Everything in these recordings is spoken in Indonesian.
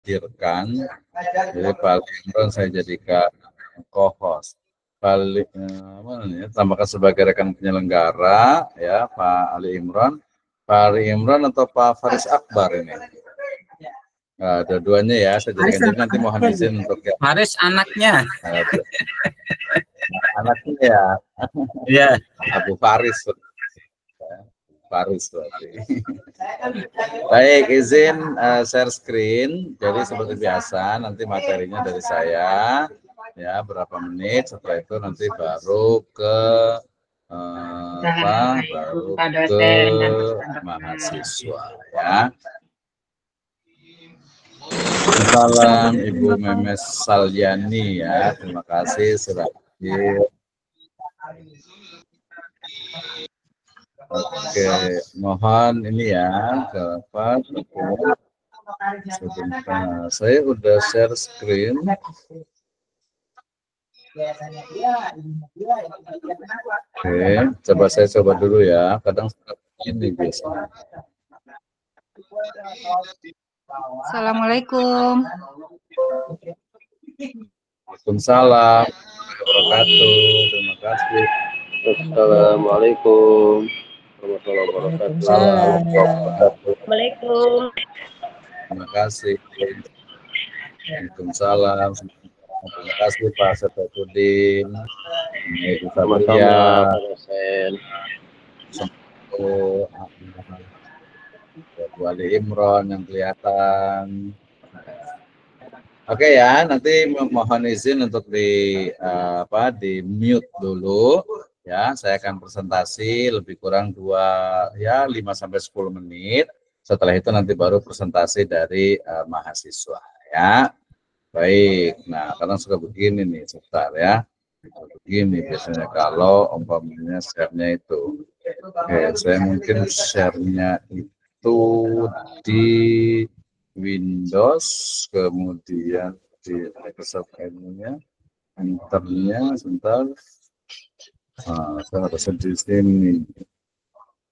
hadirkan. Jadi Pak Ali Imran saya jadikan co-host. Tambahkan sebagai rekan penyelenggara ya Pak Ali Imran. Pak Ali Imran atau Pak Faris Akbar ini? Nah, dua-duanya ya, saya jadikan. Jadi nanti mohon izin untuk ya. Faris anaknya. Anaknya ya. Iya. Abu Faris. Faris berarti. Baik, izin share screen. Jadi seperti biasa nanti materinya dari saya ya berapa menit. Setelah itu nanti baru ke baru ke mahasiswa ya. Salam Ibu Memes Salyani ya. Terima kasih sudah hadir. Oke, mohon ini ya ke apa? Sebentar, saya udah share screen. Oke, coba saya coba dulu ya. Kadang ini biasanya. Assalamualaikum. Waalaikumsalam warahmatullahi wabarakatuh. Terima kasih. Assalamualaikum warahmatullahi wabarakatuh. Assalamualaikum. Terima kasih. Waalaikumsalam. Terima kasih Pak Sefatuddin. Sama-sama, Pak dosen. Bu Ali Imran yang kelihatan. Oke ya, nanti mohon izin untuk di mute dulu ya. Saya akan presentasi lebih kurang 5 sampai 10 menit. Setelah itu nanti baru presentasi dari mahasiswa ya. Baik. Nah, kadang suka begini nih, sebentar ya. Begini biasanya kalau umpamanya share-nya itu. Oke, saya mungkin share-nya itu di Windows, kemudian di Microsoft Edge-nya, Enter-nya, sebentar. Nah, saya harus di sini.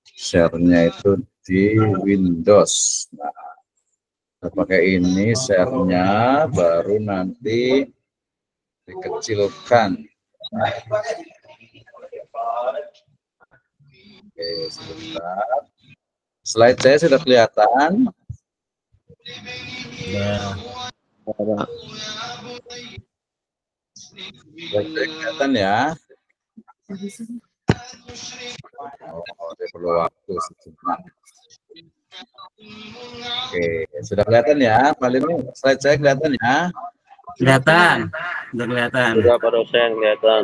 Share-nya itu di Windows. Nah, saya pakai ini share-nya, baru nanti dikecilkan. Oke, sebentar. Slide saya sudah kelihatan. Nah, kelihatan ya. Oh, dia perlu waktu sejenak. Oke, sudah kelihatan ya, Pak Lini? Slide saya kelihatan ya? Kelihatan, sudah kelihatan. Sudah Pak dosen kelihatan.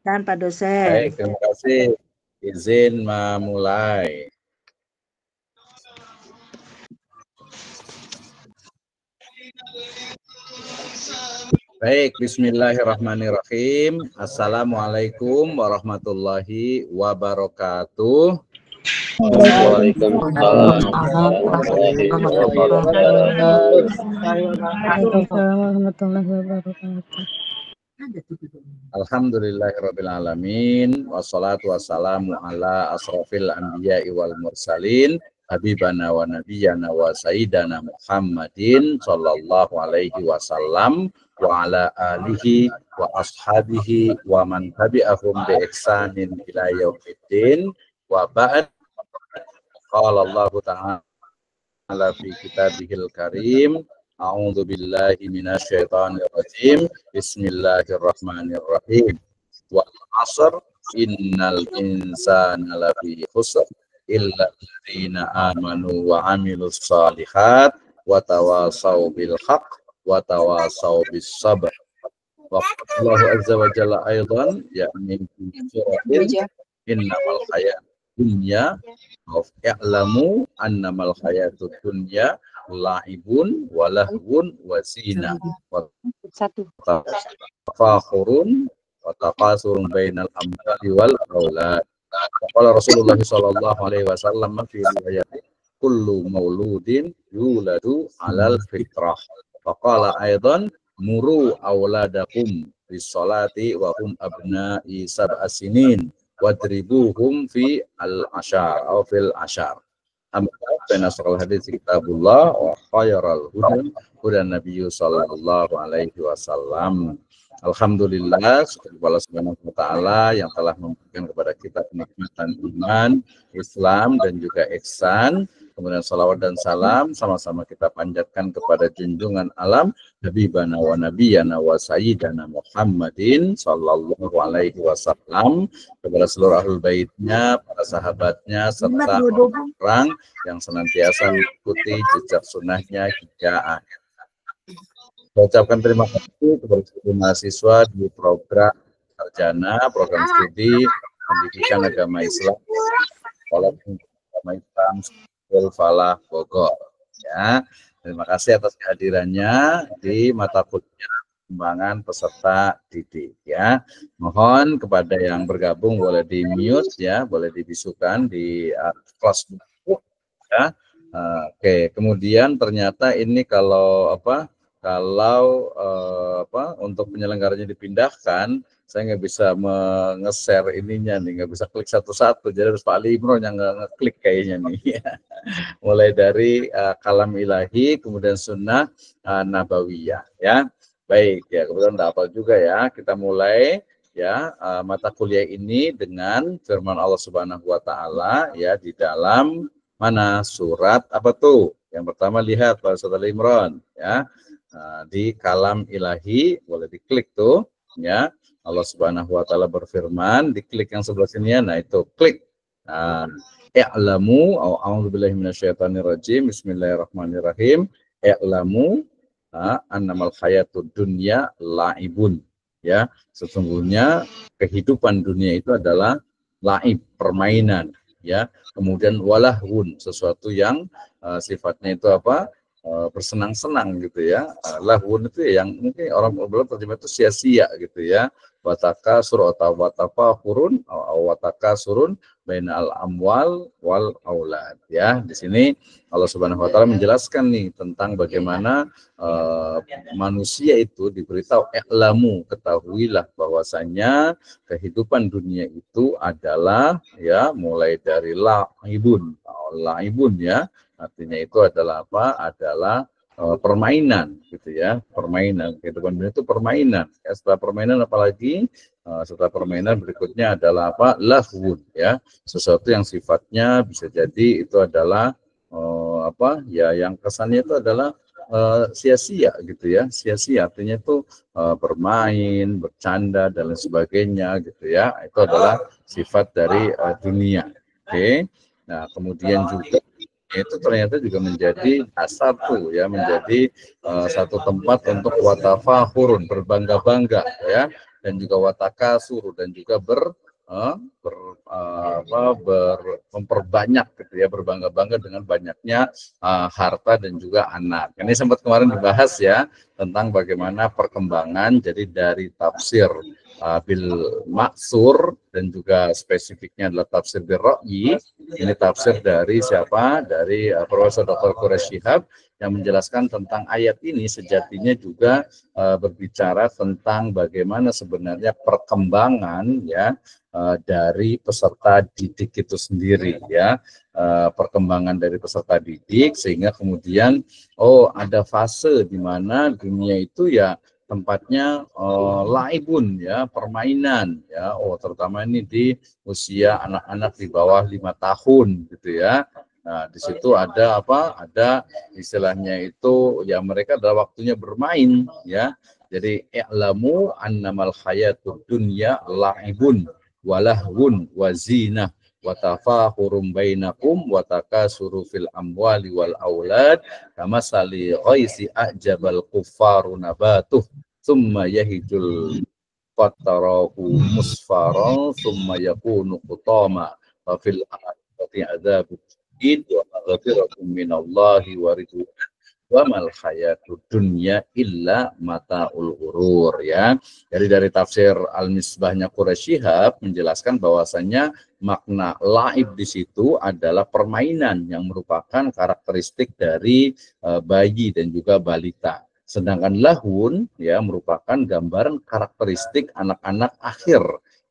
Dan Pak dosen. Baik, terima kasih. Izin memulai. Baik, bismillahirrahmanirrahim. Assalamualaikum warahmatullahi wabarakatuh. Waalaikumsalam warahmatullahi wabarakatuh. Alhamdulillahirrabbilalamin. Wassalatu wassalamu ala asrafil anbiya'i wal mursalin. Habibana wa nabiyyana wa sayyidana Muhammadin sallallahu alaihi wasallam wa ala alihi wa ashabihi wa man tabi'ahum bi ihsanin ila yaumiddin wa ba'd. Qala Allah ta'ala fi kitabihil karim, a'udzu billahi minasyaitonir rajim. Bismillahirrahmanirrahim. Wal 'ashr innal insana lafi khusr illa alladziina aamanu wa 'amilus shalihat wa tawashaw bil haqq wa tawashaw bis sabr. Wa qala azza wa jalla aidan ya'ni suratin innamal hayat dunya ya'lamu annamal hayatud dunya la'ibun wa lahwun wa zina wa tafakhurun wa taqasurun bainal amwali wal aulad. Qala Rasulullah sallallahu alaihi wasallam fi riwayat kullu mauludin yuladu 'alal fitrah. Faqala aidan muru auladakum bis salati wa hum abna'i sab'a sinin wadribuhum fi al-ashar atau fil ashar. Amma asrul hadits kitabullah wa khairal huda nabiyyu sallallahu alaihi wasallam. Alhamdulillah, syukur kepada Allah Subhanahu wa taala yang telah memberikan kepada kita kenikmatan iman, Islam dan juga ihsan. Kemudian salawat dan salam sama-sama kita panjatkan kepada junjungan alam Habibana wa Nabiyana wa Sayyidana Muhammadin sallallahu alaihi wasallam, kepada seluruh ahlul baitnya, para sahabatnya, serta orang yang senantiasa mengikuti jejak sunnahnya hingga akhir. Saya ucapkan terima kasih kepada seluruh mahasiswa di program sarjana, program studi pendidikan agama Islam, Sekolah Agama Islam Falah Bogor. Ya, terima kasih atas kehadirannya di mata kuliah pengembangan peserta didik. Ya, mohon kepada yang bergabung boleh di mute ya, boleh dibisukan di kelas buku. Ya, oke. Kemudian ternyata ini kalau untuk penyelenggaranya dipindahkan, saya nggak bisa nge-share ininya nih, nggak bisa klik satu-satu, jadi harus Pak Ali Imron yang nge-klik kayaknya nih. Mulai dari kalam ilahi, kemudian sunnah nabawiyah ya. Baik ya, kemudian udah hafal juga ya. Kita mulai ya mata kuliah ini dengan firman Allah Subhanahu wa taala ya di dalam mana surat apa tuh? Yang pertama lihat Pak Ustaz Ali Imron ya. Di kalam ilahi boleh diklik tuh ya. Allah Subhanahu wa taala berfirman, diklik yang sebelah sini ya. Nah, itu klik. I'lamu a'udzubillahi minasyaitonir rajim. Bismillahirrahmanirrahim. I'lamu annamal hayatud dunya la'ibun. Ya, sesungguhnya kehidupan dunia itu adalah laib, permainan ya. Kemudian walahun, sesuatu yang sifatnya itu apa? Bersenang-senang gitu ya. Lahun itu yang mungkin orang belum terjemah itu sia-sia gitu ya. Wataka surun atau watafahurun atau wataka surun bainal amwal wal aulad ya. Di sini Allah Subhanahu wa taala menjelaskan nih tentang bagaimana manusia itu diberitahu i'lamu, ketahuilah bahwasanya kehidupan dunia itu adalah ya mulai dari laibun ya. Artinya itu adalah apa? Adalah permainan gitu ya, permainan. Kehidupan dunia itu permainan. Ya, setelah permainan apalagi? Setelah permainan berikutnya adalah apa? Lahwun ya, sesuatu yang sifatnya bisa jadi itu adalah ya yang kesannya itu adalah sia-sia gitu ya, sia-sia artinya itu bermain, bercanda dan lain sebagainya gitu ya. Itu adalah sifat dari dunia. Oke. Nah, kemudian juga itu ternyata juga menjadi dasar tuh ya, menjadi satu tempat untuk watafahurun, berbangga-bangga ya, dan juga watakasur, dan juga memperbanyak gitu ya, berbangga-bangga dengan banyaknya harta dan juga anak. Ini sempat kemarin dibahas ya tentang bagaimana perkembangan jadi dari tafsir bil maksur dan juga spesifiknya adalah tafsir bil ra'yi. Ini tafsir dari siapa? Dari Profesor Dr. Quraish Shihab yang menjelaskan tentang ayat ini sejatinya juga berbicara tentang bagaimana sebenarnya perkembangan ya dari peserta didik itu sendiri ya, perkembangan dari peserta didik sehingga kemudian ada fase di mana dunia itu ya tempatnya laibun ya, permainan ya, terutama ini di usia anak-anak di bawah 5 tahun gitu ya. Nah, di situ ada apa? Ada istilahnya itu ya mereka adalah waktunya bermain ya. Jadi i'lamu annamal hayatud dunya la'ibun walahwun wazinah wa tafahurum bainakum wa takasuru fil amwali wal aulad kama sali ghaisi ajabal kuffaru nabatuh thumma yahijul fatarahu musfaran thumma yakunu qutama wa fil akhirati adzabun wa maghfiratum minallahi wa ridwan wa mal hayatud dunya illa mataul ghurur ya. Jadi dari tafsir Al-Misbahnya Quraish Shihab menjelaskan bahwasannya makna laib di situ adalah permainan yang merupakan karakteristik dari bayi dan juga balita. Sedangkan lahun ya merupakan gambaran karakteristik anak-anak akhir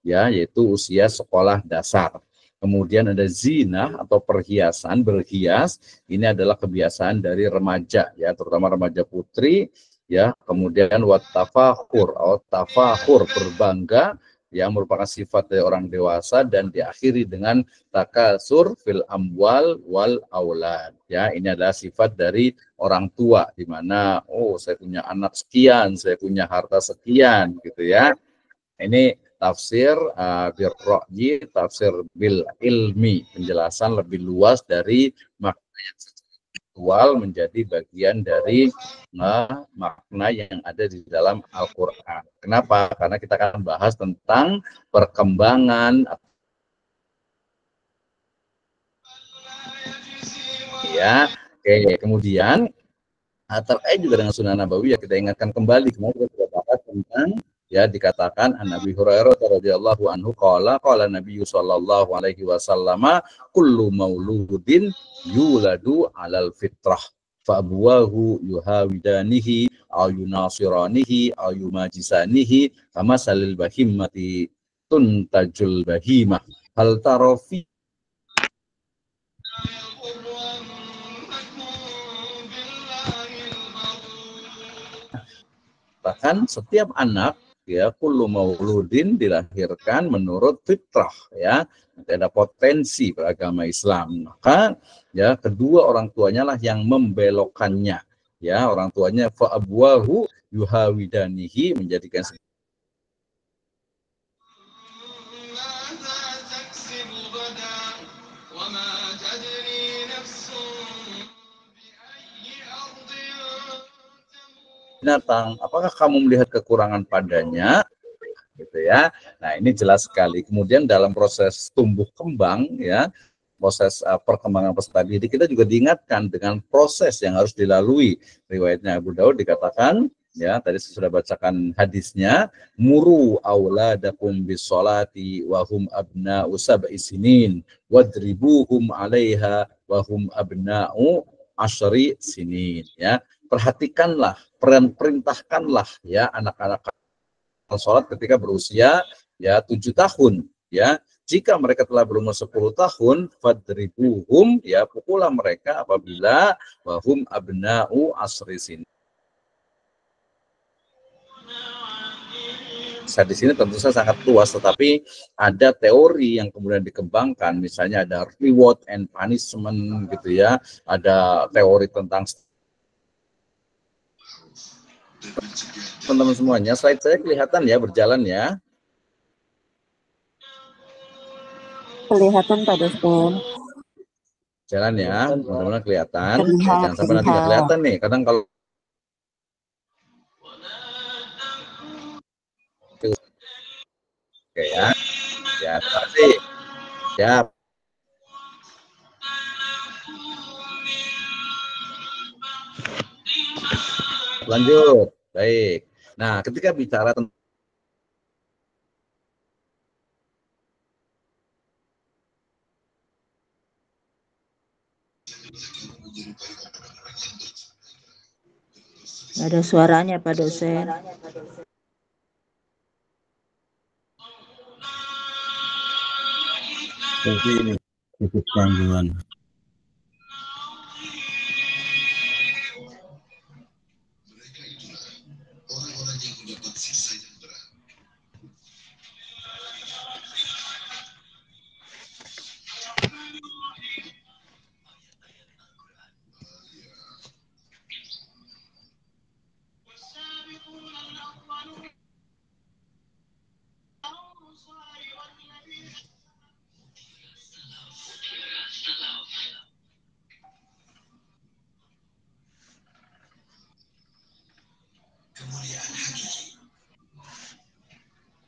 ya, yaitu usia sekolah dasar. Kemudian ada zina atau perhiasan, berhias. Ini adalah kebiasaan dari remaja, ya, terutama remaja putri, ya. Kemudian wattafakhur atau tafakhur, berbangga, yang merupakan sifat dari orang dewasa, dan diakhiri dengan takasur fil amwal wal aulad. Ya, ini adalah sifat dari orang tua, di mana saya punya anak sekian, saya punya harta sekian, gitu ya. Ini tafsir bil ra'yi, tafsir bil ilmi, penjelasan lebih luas dari makna yang seksual menjadi bagian dari makna yang ada di dalam Al-Quran. Kenapa? Karena kita akan bahas tentang perkembangan, ya. Oke, kemudian terkait juga dengan sunnah nabawi, ya, kita ingatkan kembali kemarin kita sudah bahas tentang, ya, dikatakan an Nabi Hurairah radhiyallahu anhu qala Nabi sallallahu alaihi wasallam kullu mauludin yuladu alal fitrah fa abuwahu yuhawidanihi aw yunasiranihi aw yumajisanihi kama salil bahimati tuntajul bahimah hal tarofi. Bahkan setiap anak, ya, kullu mauludin, dilahirkan menurut fitrah, ya, ada potensi beragama Islam. Maka, ya, kedua orang tuanya lah yang membelokkannya, ya, orang tuanya fa abwahu yuhawidanihi, menjadikan binatang, apakah kamu melihat kekurangan padanya, gitu ya. Nah, ini jelas sekali. Kemudian dalam proses tumbuh kembang, ya, proses perkembangan peserta didik, kita juga diingatkan dengan proses yang harus dilalui. Riwayatnya Abu Daud dikatakan, ya, tadi saya sudah bacakan hadisnya, muru auladakum bisolati wahum abna'u sab'i sinin wadribuhum 'alaiha wahum abna'u asyri sinin, ya. Perhatikanlah, perintahkanlah, ya, anak-anak sholat ketika berusia, ya, 7 tahun, ya. Jika mereka telah berumur 10 tahun, fadribuhum, ya, pukullah mereka apabila wahum abna'u asri sin. Di sini tentu saja sangat luas, tetapi ada teori yang kemudian dikembangkan, misalnya ada reward and punishment, gitu ya, ada teori tentang teman-teman semuanya. Slide saya kelihatan, ya, berjalan, ya. Kelihatan Pak dosen. Jalan, ya, mudah-mudahan kelihatan. Terlihat, Jangan sampai nanti nggak kelihatan nih. Kadang kalau oke, ya, ya, terima kasih. Ya, lanjut. Baik. Nah, ketika bicara tentang nggak ada suaranya Pak dosen. Tapi ini cukup gangguan.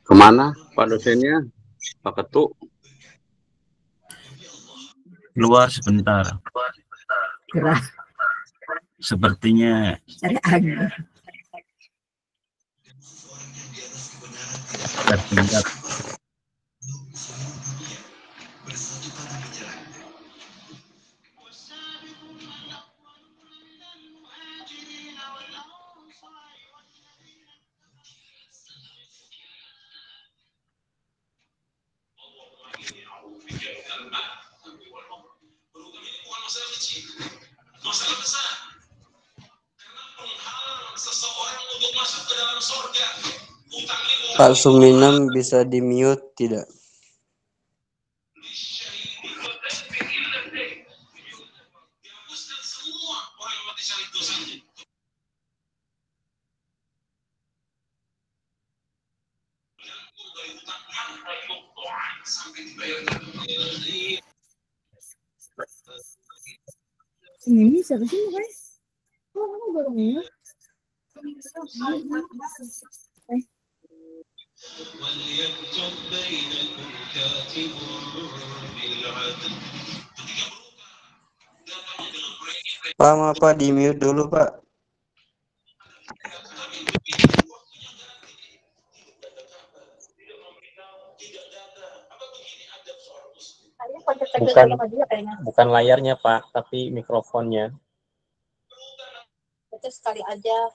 Kemana Pak dosennya? Pak Ketuk? Keluar sebentar. Gerah Sepertinya cari angin. tertinggal. Pak Suminem bisa di-mute tidak? Ini siapa sih guys? Oh, kamu baru ini. Pak, maaf Pak, di-mute dulu Pak. Bukan layarnya Pak, tapi mikrofonnya. Itu sekali aja.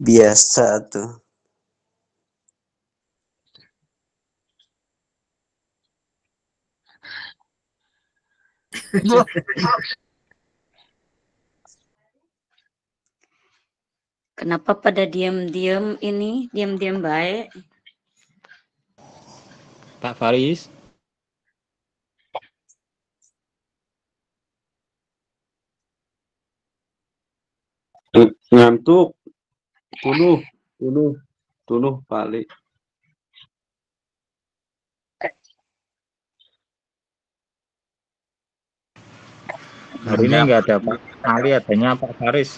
Biasa tuh. Kenapa pada diam-diam ini, diam-diam baik? Pak Faris. Ngantuk. Tunuh balik. Hari ini nggak ada Pak Ali, adanya Pak Faris.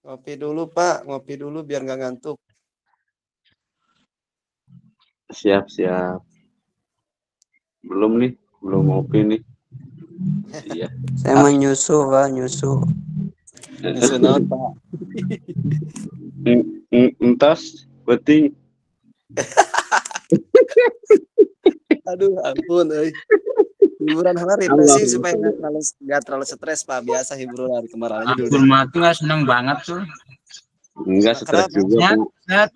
Ngopi dulu Pak, ngopi dulu biar nggak ngantuk. Siap. Belum ngopi nih. Iya. Saya mau nyusu, Pak, nyusu. Nyusu naon Pak? Entas, penting. Aduh, ampun, hiburan hari refreshing supaya nggak terlalu stres Pak. Biasa hiburan hari kemarin aja dulu. Abdul Mati nggak seneng banget tuh. Enggak stres juga. Net.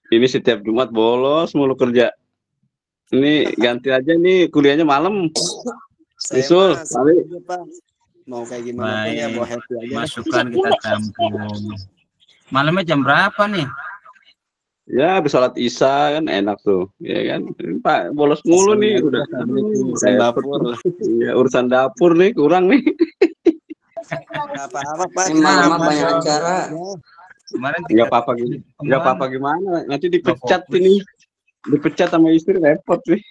Ini setiap Jumat bolos mulu kerja. Ini ganti aja nih kuliahnya malam. Bisul, balik. Pak. Mau kayak gimana pun ya, bawa happy aja. Masukan kita campur. Malamnya jam berapa nih? Ya, habis sholat Isya kan enak tuh, ya kan. Pak bolos mulu nih, udah urusan dapur. Iya, urusan dapur nih kurang nih. Nggak apa-apa Pak. Malam banyak acara. Kemarin Nggak apa-apa gimana. Nanti dipecat ini. Dipecat sama istri repot nih.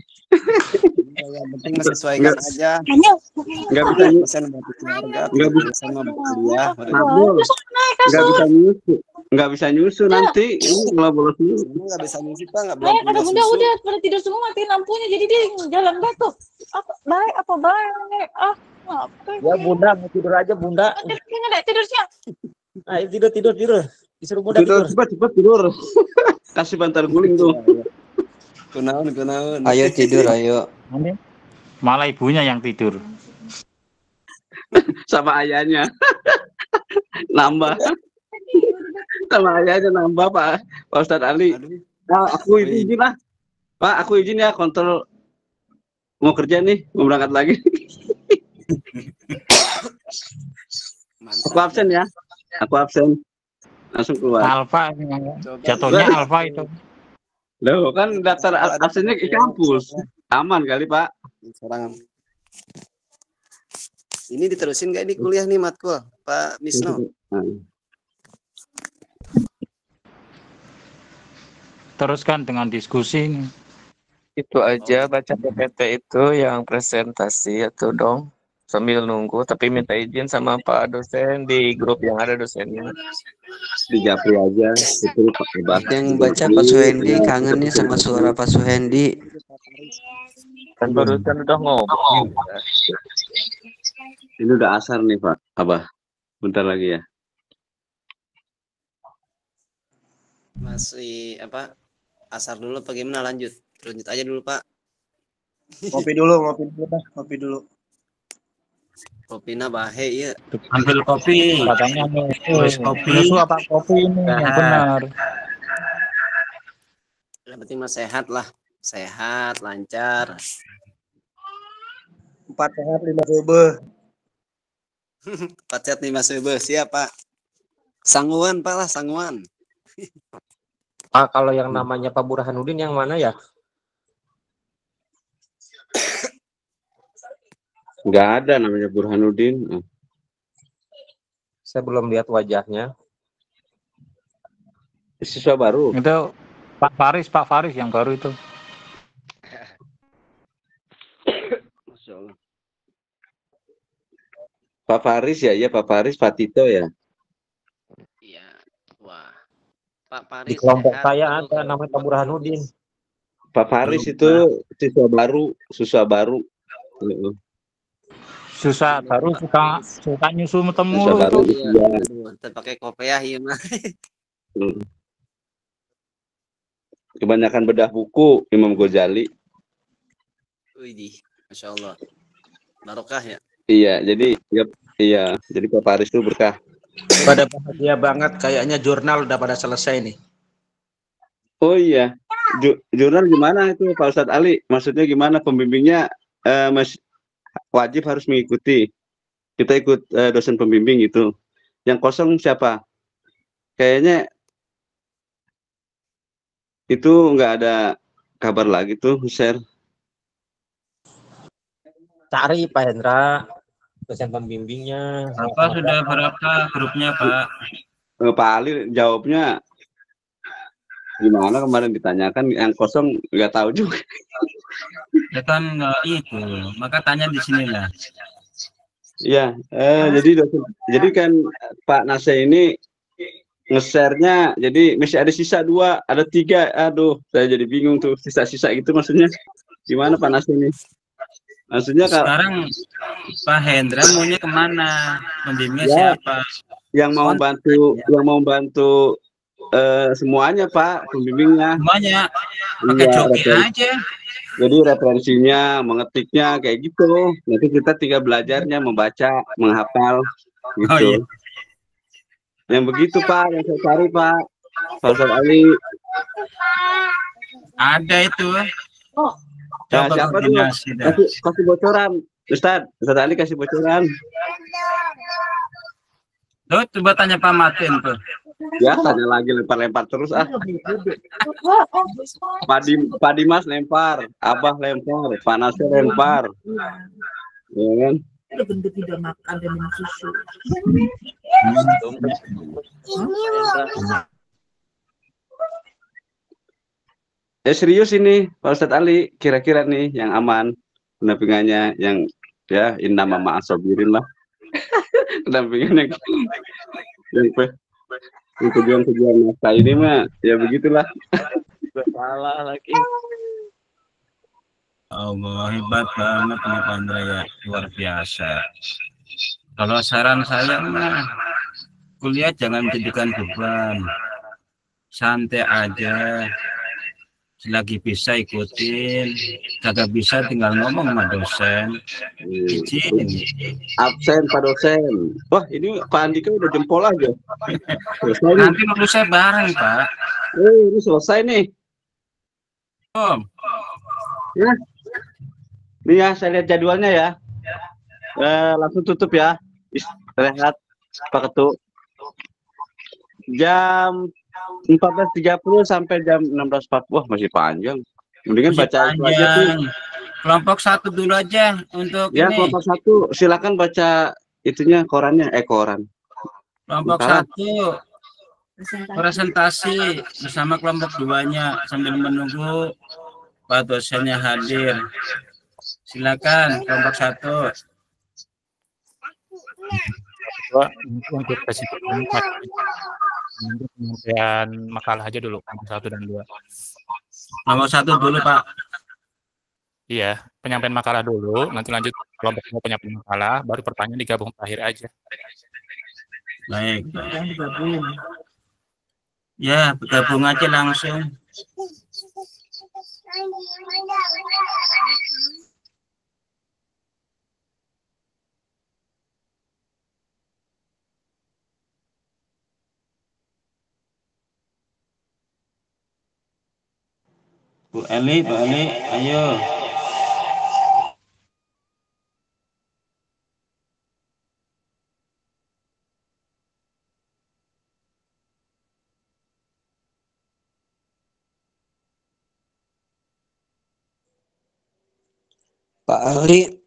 Yang penting menyesuaikan aja. Nggak bisa sama kuliah. Nggak bisa nyusu nanti. Ini malah bolos nyusu. Nggak bisa nyusu Pak, nggak boleh. Ada bunda udah pada tidur semua, matiin lampunya, jadi dia jalan batuk. Apa baik? Ya bunda mau tidur aja bunda. Tidur siang. Ayo tidur. Disuruh bunda tidur. Cepat tidur. Kasih bantal guling tuh. Kunaon. Ayo tidur, ayo. Malah ibunya yang tidur. Sama ayahnya. Nambah. Sama ayahnya nambah Pak Ustadz Ali. Nah, aku izin lah. Pak, aku izin ya kontrol. Mau kerja nih, mau berangkat lagi. Aku absen ya. Langsung keluar. Alfa, jatuhnya Alfa itu. Loh, kan daftar absennya di kampus. Aman kali, Pak. Sekarang. Ini diterusin nggak ini kuliah nih matkul, Pak Misno? Teruskan dengan diskusi. Itu aja baca PPT itu yang presentasi itu dong sambil nunggu, tapi minta izin sama Pak dosen di grup yang ada dosennya. Di Japri aja. Itu Pak. Yang baca Pak Suhendi, kangen nih sama suara Pak Suhendi. Kan barusan udah ngomong. Ini udah asar nih Pak Abah. Bentar lagi ya. Masih apa? Asar dulu apa gimana lanjut? Lanjut aja dulu Pak. Ngopi dulu. Kopinya bahe ya. Ambil kopi. Katanya Tulis kopi. Nyusu apa kopi ini yang benar. Yang penting mah sehat lah. Sehat, lancar. 4 sehat 5 beubeung. 4 sehat 5 beubeung, siap Pak. Sangguan Pak lah, sangguan. Pak, kalau yang namanya Pak Burhanuddin yang mana ya? Nggak ada namanya Burhanuddin. Saya belum lihat wajahnya. Siswa baru. Itu Pak Faris yang baru itu. Masya Allah. Pak Faris ya, iya Pak Faris, Pak Tito ya. Iya. Wah. Pak Faris. Di kelompok saya ada namanya Pak Burhanuddin. Pak Faris itu siswa baru. Susah baru suka nyusu temu baru itu. iya. Kita pakai kopiah ya mah. Kebanyakan bedah buku Imam Ghazali. Widih, Masya Allah. Barokah ya. Iya, jadi Pak Faris itu berkah. Pada bahagia banget, kayaknya jurnal udah pada selesai nih. Oh iya, jurnal gimana itu Pak Ustadz Ali? Maksudnya gimana pembimbingnya wajib harus mengikuti. Kita ikut dosen pembimbing itu. Yang kosong siapa? Kayaknya itu nggak ada kabar lagi tuh, share. Cari Pak Hendra, dosen pembimbingnya. Bapak sudah berapa grupnya, Pak? Pak Ali jawabnya gimana kemarin ditanyakan, yang kosong nggak tahu juga. Ya kan itu, maka tanya di sinilah. Iya, jadi kan Pak Nase ini nge-share-nya, jadi masih ada sisa 2, ada 3. Aduh, saya jadi bingung tuh sisa-sisa gitu maksudnya. Gimana Pak Nase ini? Maksudnya sekarang Pak Hendra maunya kemana? Pembimbingnya ya, siapa? Yang mau bantu semuanya Pak, pembimbingnya. Semuanya pakai joki aja. Jadi referensinya, mengetiknya kayak gitu. Nanti kita tinggal belajarnya, membaca, menghafal gitu. Oh, iya. Yang begitu Pak, yang saya cari Pak. Pak Ustadz Ali. Ada itu. Nah, siapa tuh? Kasih bocoran. Ustadz Ali kasih bocoran. Tuh, coba tanya Pak Martin tuh. Ya, tanya lagi, lempar-lempar terus ah. Pak Dimas lempar, Abah lempar, Pak Nasir lempar. Ya kan? Bentuk tidak makan dan minum susu. Serius ini Pak Ustadz Ali, kira-kira nih yang aman pendampingannya, yang ya innama ma'asobirin lah. Pendampingannya yang tujuan masa ini mah ya begitulah. Salah lagi. Allah, hebat banget nih Pak Andra ya, luar biasa. Kalau saran saya mah kuliah jangan menjadikan beban, santai aja. Selagi bisa ikutin, kagak bisa tinggal ngomong sama dosen. Izin. Absen Pak dosen. Wah ini Pak Andika udah jempol aja. Nanti lulus saya bareng Pak. Ini selesai nih. Om. Ya. Nih ya, saya lihat jadwalnya ya. Langsung tutup ya. Rehat Pak Ketua. Jam 14.30 sampai jam 16.40. Wah, masih panjang. Mendingan Masih baca itu aja tuh. Kelompok 1 dulu aja untuk ya, ini. Kelompok 1 silakan baca itunya, korannya, koran. Kelompok 1 presentasi bersama kelompok 2-nya sambil menunggu Pak dosennya hadir. Silakan kelompok 1. Untuk penyampaian makalah aja dulu, kelompok 1 dan 2. Kelompok 1 dulu Pak. Iya, penyampaian makalah dulu, nanti lanjut kelompok 2 penyampaian makalah, baru pertanyaan digabung terakhir aja. Baik. Ya, bergabung aja langsung. Bu Eli, ayo. Pak Ali,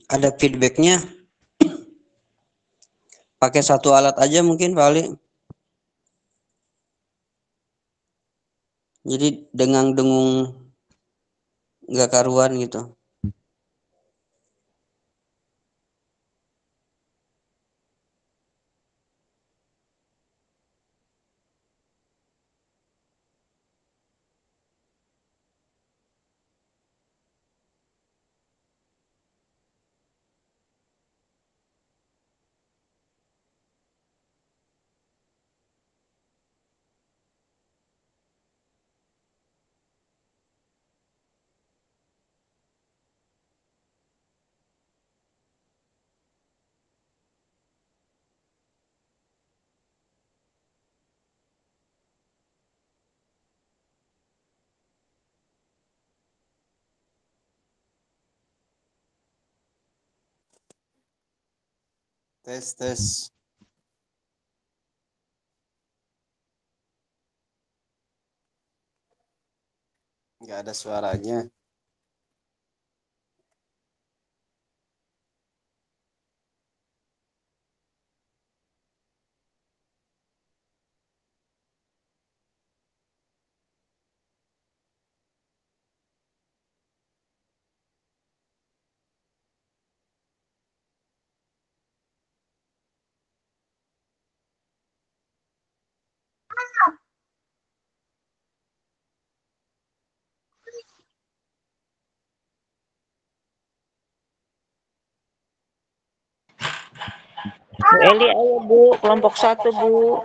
ada feedbacknya. Pakai satu alat aja mungkin Pak Ali. Jadi dengang-dengung nggak karuan gitu. Tes, tes. Nggak ada suaranya. Bu Eli, ayo Bu, kelompok 1 Bu.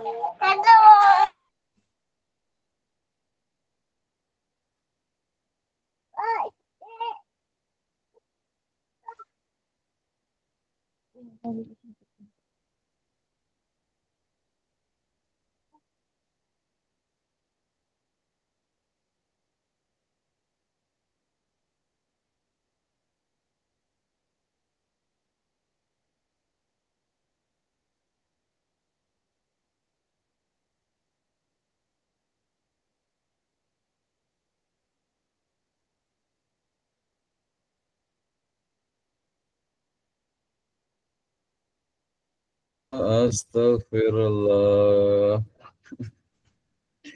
Astagfirullah.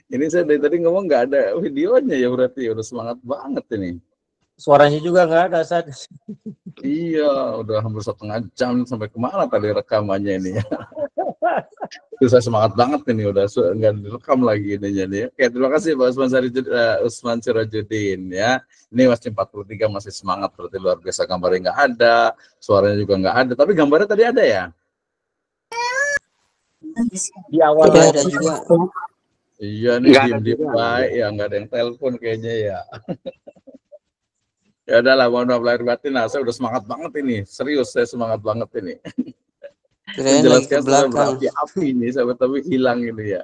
Ini saya dari tadi ngomong nggak ada videonya ya, berarti udah semangat banget ini. Suaranya juga nggak ada, Sad. Iya, udah hampir 1,5 jam sampai kemana tadi rekamannya ini ya. Itu saya semangat banget ini, udah nggak direkam lagi ini jadi. Oke, terima kasih Pak Usman Sirajuddin ya. Ini masih 43 masih semangat, berarti luar biasa. Gambarnya nggak ada, suaranya juga nggak ada, tapi gambarnya tadi ada ya. Di awal Tidak ada juga. Iya nih, diem-diem baik ya, nggak ada yang telepon kayaknya ya. Ya udahlah, mohon maaf lahir batin. Nah, saya udah semangat banget ini, serius saya semangat banget ini. Kirain lagi ke Menjelaskan sebenarnya belakang. berapi-api ini, sahabat, tapi hilang ini ya.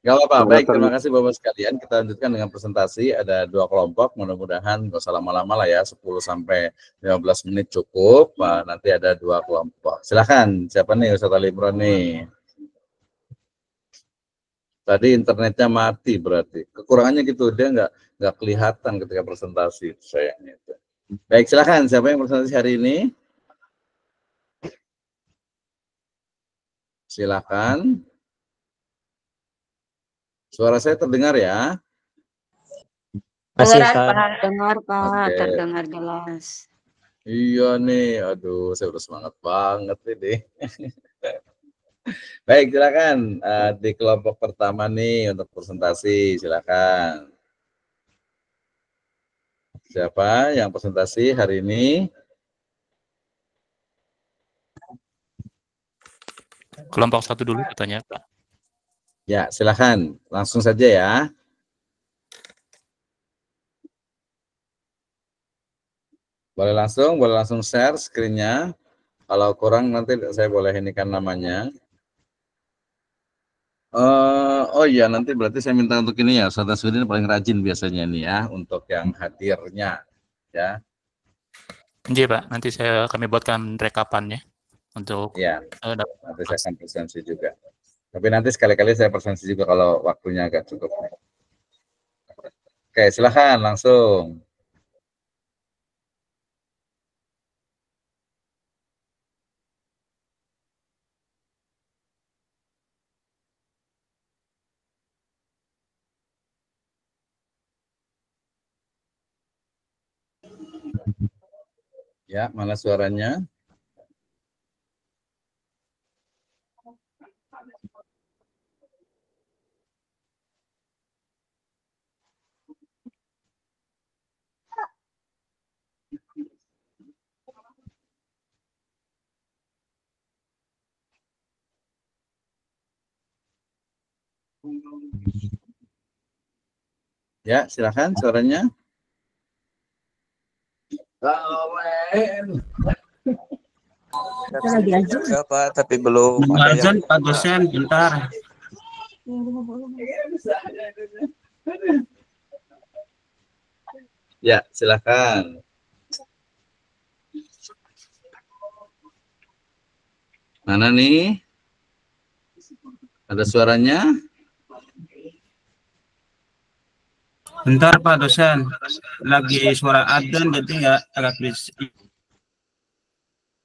Gak apa-apa, baik, terima kasih Bapak sekalian. Kita lanjutkan dengan presentasi, ada 2 kelompok, mudah-mudahan nggak usah lama-lama lah ya, 10 sampai 15 menit cukup. Nah, nanti ada 2 kelompok. Silahkan, siapa nih Ustaz Ali Imran nih? Tadi internetnya mati berarti. Kekurangannya gitu, dia nggak kelihatan ketika presentasi, sayangnya itu. Baik, silakan. Siapa yang presentasi hari ini? Silakan. Suara saya terdengar ya? Masih, Dengar Pak, Oke. terdengar jelas. Iya nih, aduh, saya udah semangat banget ini. Baik, silakan di kelompok pertama nih untuk presentasi, silakan. Siapa yang presentasi hari ini? Kelompok 1 dulu katanya, Pak. Ya, silakan. Langsung saja ya. Boleh langsung share screen-nya. Kalau kurang nanti saya boleh inikan namanya. Oh iya, nanti berarti saya minta untuk ini ya, Ustaz Taswidin paling rajin biasanya nih ya, untuk yang hadirnya ya. Iya Pak, nanti kami buatkan rekapannya untuk ya. Nanti saya akan presentasi juga. Tapi nanti sekali-kali saya presentasi juga kalau waktunya agak cukup. Oke, silahkan langsung. Ya, mana suaranya? Ya, silakan suaranya. Juga Pak, tapi belum ada yang Pak dosen, bentar. Ya, silakan. Mana nih? Ada suaranya? Bentar Pak dosen, lagi suara adzan jadi ya agak berisik.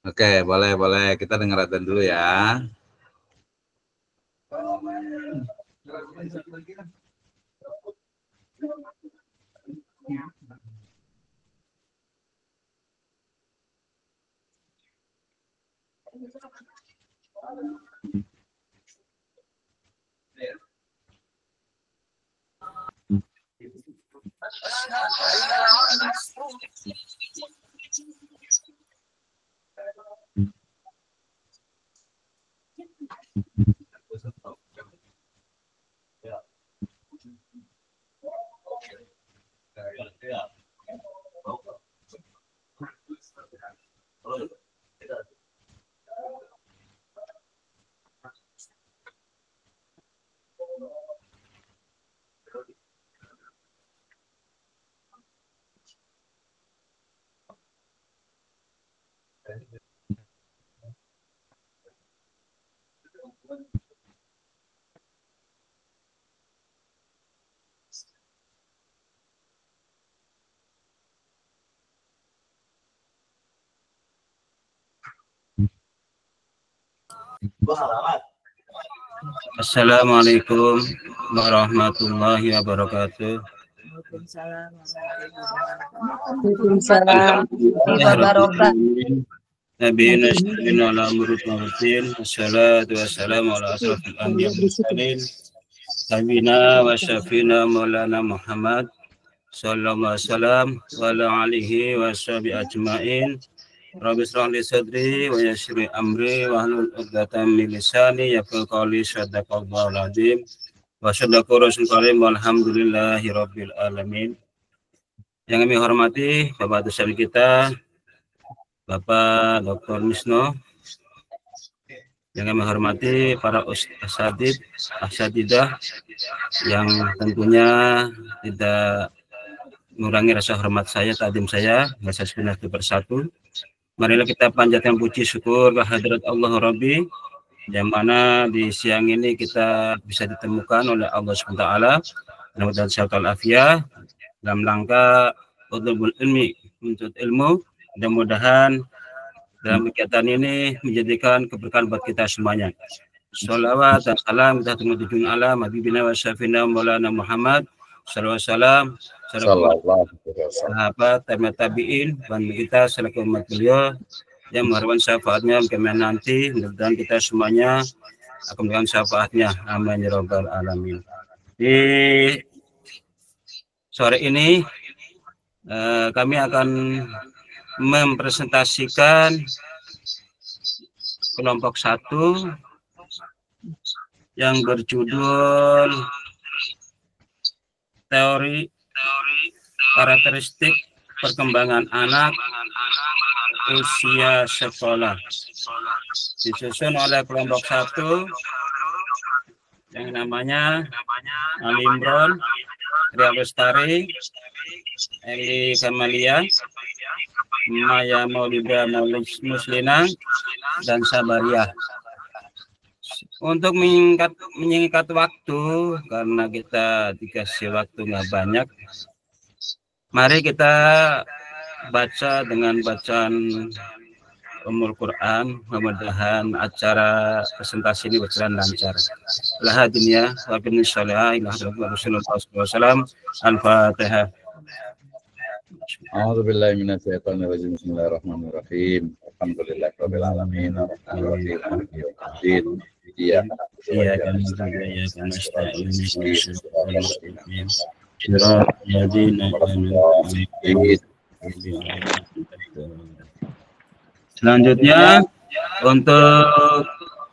Oke, boleh. Kita dengar adzan dulu ya. Assalamualaikum warahmatullahi wabarakatuh. Waalaikumsalam warahmatullahi Nabiyina sallallahu alaihi wasallam. Wassalatu wassalamu ala asrofil anbiya wal mursalin. Nabiyina wa syafina maulana Muhammad sallallahu alaihi wasallam wa ala alihi wa sahbihi ajmain. Rabbi shrah li sadri wa yassir li amri wa hlul 'uqdatam min lisani yafqahu qawli. Shadaqallahul azim wa shadaqa rasul karim walhamdulillahi rabbil alamin. Yang kami hormati Bapak dosen kita Bapak Dr. Misno, yang kami hormati para asatidzah yang tentunya tidak mengurangi rasa hormat saya, takdim saya, rasa sunnah itu bersatu. Marilah kita panjatkan puji syukur kehadirat Allah Rabbi, yang mana di siang ini kita bisa ditemukan oleh Allah SWT dan sehat walafiat dalam rangka utlubul ilmi, menuntut ilmu. Mudah-mudahan dalam kegiatan ini menjadikan keberkahan buat kita semuanya. Sholawat dan salam kita tujuan ala Habibina wa Syafina Maulana Muhammad sallallahu sahabat tabi'in dan kita selaku umat beliau yang mengharapkan syafaatnya bagaimana nanti, mudah-mudahan kita semuanya akan mendapatkan syafaatnya. Amin ya rabbal alamin. Di sore ini kami akan mempresentasikan kelompok 1 yang berjudul teori karakteristik perkembangan anak usia sekolah, disusun oleh kelompok 1 yang namanya Ali Imron, Ria Lestari, Eli Kamalia, Maya Maulida Muslina, dan Sabaria. Untuk menyingkat waktu, karena kita dikasih waktu nggak banyak, mari kita baca dengan bacaan Ummul Quran. Mudah-mudahan acara presentasi ini berjalan lancar. Lahadiniya wa bin sholih ila Rasulullah sallallahu alaihi wasallam. Al-Fatihah. A'udzu billahi minasyaitonir rajim. Bismillahirrahmanirrahim. Alhamdulillahirabbil alamin. Arrahmanirrahim. Maliki yaumiddin. Iyyaka na'budu wa iyyaka nasta'in. Ihdinas siratal ladzina an'amta 'alaihim. Selanjutnya untuk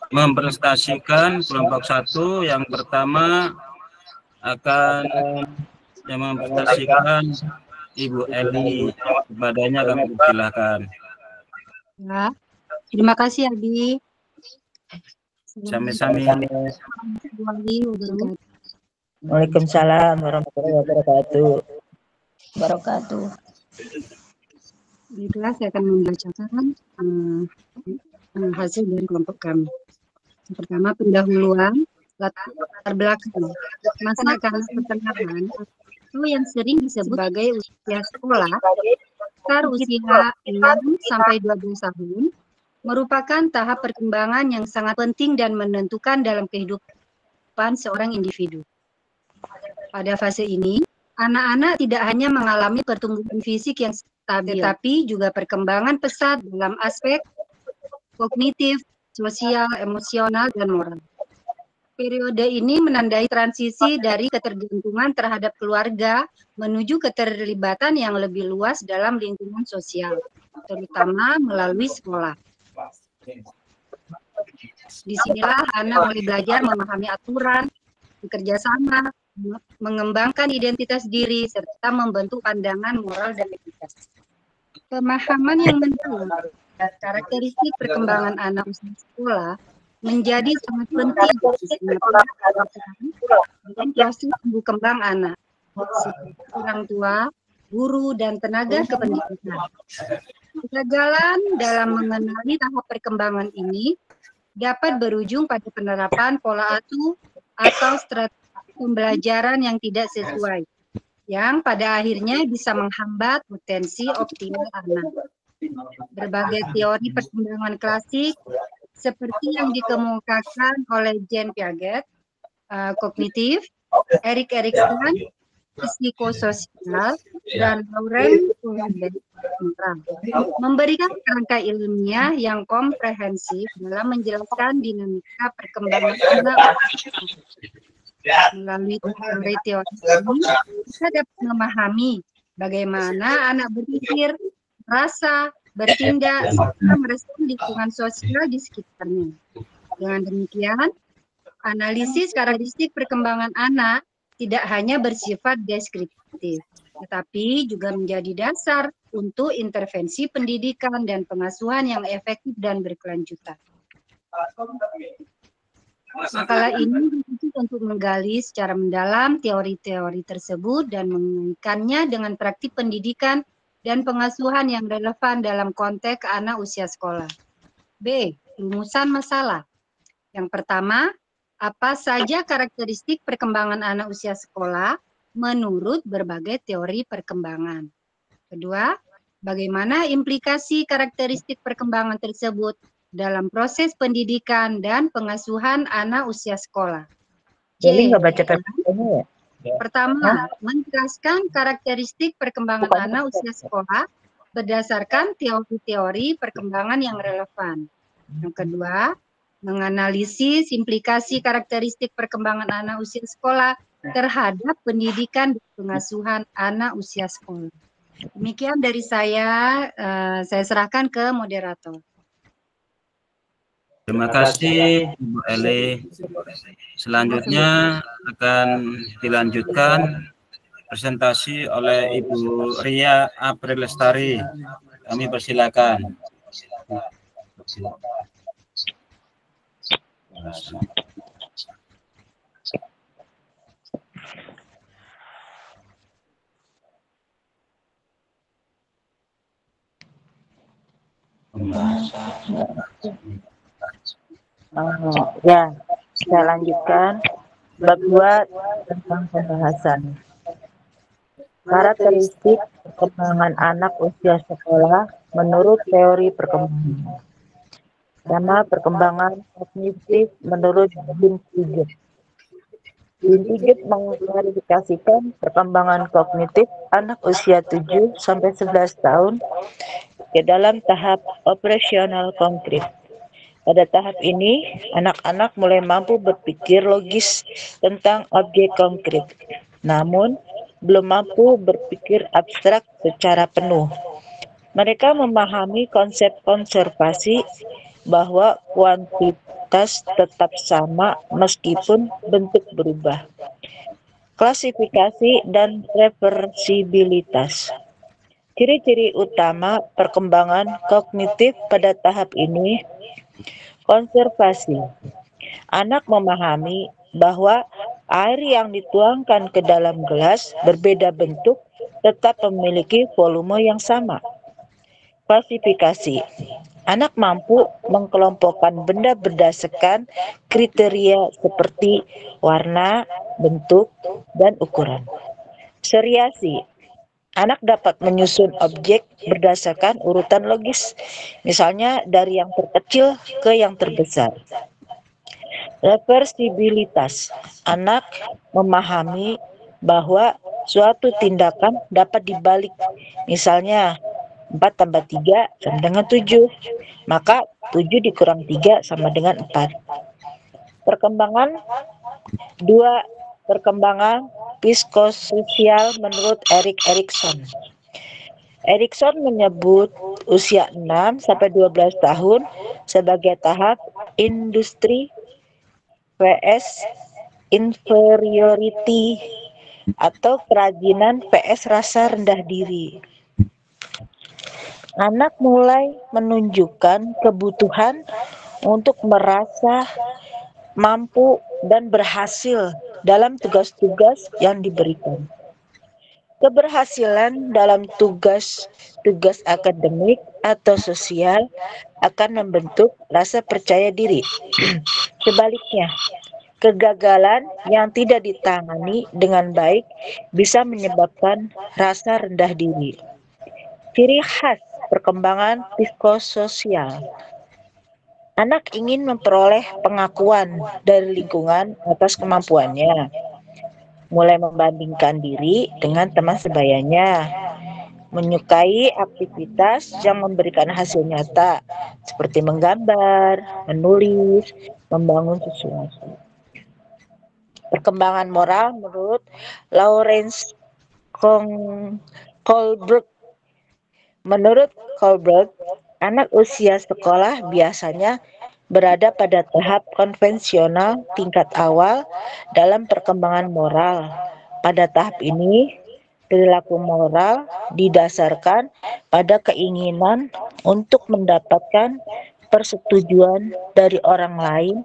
mempresentasikan kelompok 1 yang pertama akan yang mempresentasikan Ibu Eli. Kepadanya kami persilahkan. Ya, terima kasih Abi. Sami-sami. Waalaikumsalam warahmatullahi wabarakatuh. Baiklah, saya akan membacakan hasil dari kelompok kami. Yang pertama, pendahuluan latar belakang. Masa kanak-kanak itu yang sering disebut sebagai usia sekolah, sekitar usia 6 sampai 12 tahun, merupakan tahap perkembangan yang sangat penting dan menentukan dalam kehidupan seorang individu. Pada fase ini, anak-anak tidak hanya mengalami pertumbuhan fisik yang stabil, tetapi juga perkembangan pesat dalam aspek kognitif, sosial, emosional, dan moral. Periode ini menandai transisi dari ketergantungan terhadap keluarga menuju keterlibatan yang lebih luas dalam lingkungan sosial, terutama melalui sekolah. Disinilah anak mulai belajar memahami aturan, bekerja sama, mengembangkan identitas diri, serta membentuk pandangan moral dan etika. Pemahaman yang mendalam karakteristik perkembangan anak usia sekolah menjadi sangat penting dalam proses tumbuh kembang anak, seperti orang tua, guru, dan tenaga kependidikan. Kegagalan dalam mengenali tahap perkembangan ini dapat berujung pada penerapan pola asuh atau strategi pembelajaran yang tidak sesuai, yang pada akhirnya bisa menghambat potensi optimal anak. Berbagai teori perkembangan klasik seperti yang dikemukakan oleh Jean Piaget, kognitif, Erik Erikson, psikososial, dan Laurent Kuhn-Bennett, memberikan kerangka ilmiah yang komprehensif dalam menjelaskan dinamika perkembangan anak. Melalui teori ini, kita dapat memahami bagaimana anak berpikir, merasa, bertindak, serta merespon lingkungan sosial di sekitarnya. Dengan demikian, analisis karakteristik perkembangan anak tidak hanya bersifat deskriptif, tetapi juga menjadi dasar untuk intervensi pendidikan dan pengasuhan yang efektif dan berkelanjutan. Makalah ini ditujukan untuk menggali secara mendalam teori-teori tersebut dan mengaitkannya dengan praktik pendidikan dan pengasuhan yang relevan dalam konteks anak usia sekolah. B. Rumusan masalah. Yang pertama, apa saja karakteristik perkembangan anak usia sekolah menurut berbagai teori perkembangan. Kedua, bagaimana implikasi karakteristik perkembangan tersebut dalam proses pendidikan dan pengasuhan anak usia sekolah. Jadi nggak baca PPT-nya ya? Pertama, menjelaskan karakteristik perkembangan anak usia sekolah berdasarkan teori-teori perkembangan yang relevan. Yang kedua, menganalisis implikasi karakteristik perkembangan anak usia sekolah terhadap pendidikan dan pengasuhan anak usia sekolah. Demikian dari saya serahkan ke moderator. Terima kasih Ibu Eli. Selanjutnya akan dilanjutkan presentasi oleh Ibu Ria April Lestari. Kami persilakan. Ya, saya lanjutkan bab 2 tentang pembahasan karakteristik perkembangan anak usia sekolah menurut teori perkembangan. Pertama, perkembangan kognitif menurut Jean Piaget. Jean Piaget mengklarifikasikan perkembangan kognitif anak usia 7 sampai 11 tahun ke dalam tahap operasional konkret. Pada tahap ini, anak-anak mulai mampu berpikir logis tentang objek konkret, namun belum mampu berpikir abstrak secara penuh. Mereka memahami konsep konservasi bahwa kuantitas tetap sama meskipun bentuk berubah. Klasifikasi dan reversibilitas. Ciri-ciri utama perkembangan kognitif pada tahap ini: konservasi. Anak memahami bahwa air yang dituangkan ke dalam gelas berbeda bentuk tetap memiliki volume yang sama. Klasifikasi. Anak mampu mengkelompokkan benda berdasarkan kriteria seperti warna, bentuk, dan ukuran. Seriasi. Anak dapat menyusun objek berdasarkan urutan logis, misalnya dari yang terkecil ke yang terbesar. Reversibilitas. Anak memahami bahwa suatu tindakan dapat dibalik, misalnya 4 tambah 3 sama dengan 7. Maka 7 dikurang 3 sama dengan 4. Perkembangan 2. Perkembangan psikososial menurut Erik Erikson. Erikson menyebut usia 6 sampai 12 tahun sebagai tahap industri vs inferiority atau kerajinan vs rasa rendah diri. Anak mulai menunjukkan kebutuhan untuk merasa mampu dan berhasil dalam tugas-tugas yang diberikan. Keberhasilan dalam tugas akademik atau sosial akan membentuk rasa percaya diri. Sebaliknya, kegagalan yang tidak ditangani dengan baik bisa menyebabkan rasa rendah diri. Ciri khas perkembangan psikososial. Anak ingin memperoleh pengakuan dari lingkungan atas kemampuannya, mulai membandingkan diri dengan teman sebayanya, menyukai aktivitas yang memberikan hasil nyata, seperti menggambar, menulis, membangun sesuatu. Perkembangan moral menurut Lawrence Kohlberg. Menurut Kohlberg, anak usia sekolah biasanya berada pada tahap konvensional tingkat awal dalam perkembangan moral. Pada tahap ini, perilaku moral didasarkan pada keinginan untuk mendapatkan persetujuan dari orang lain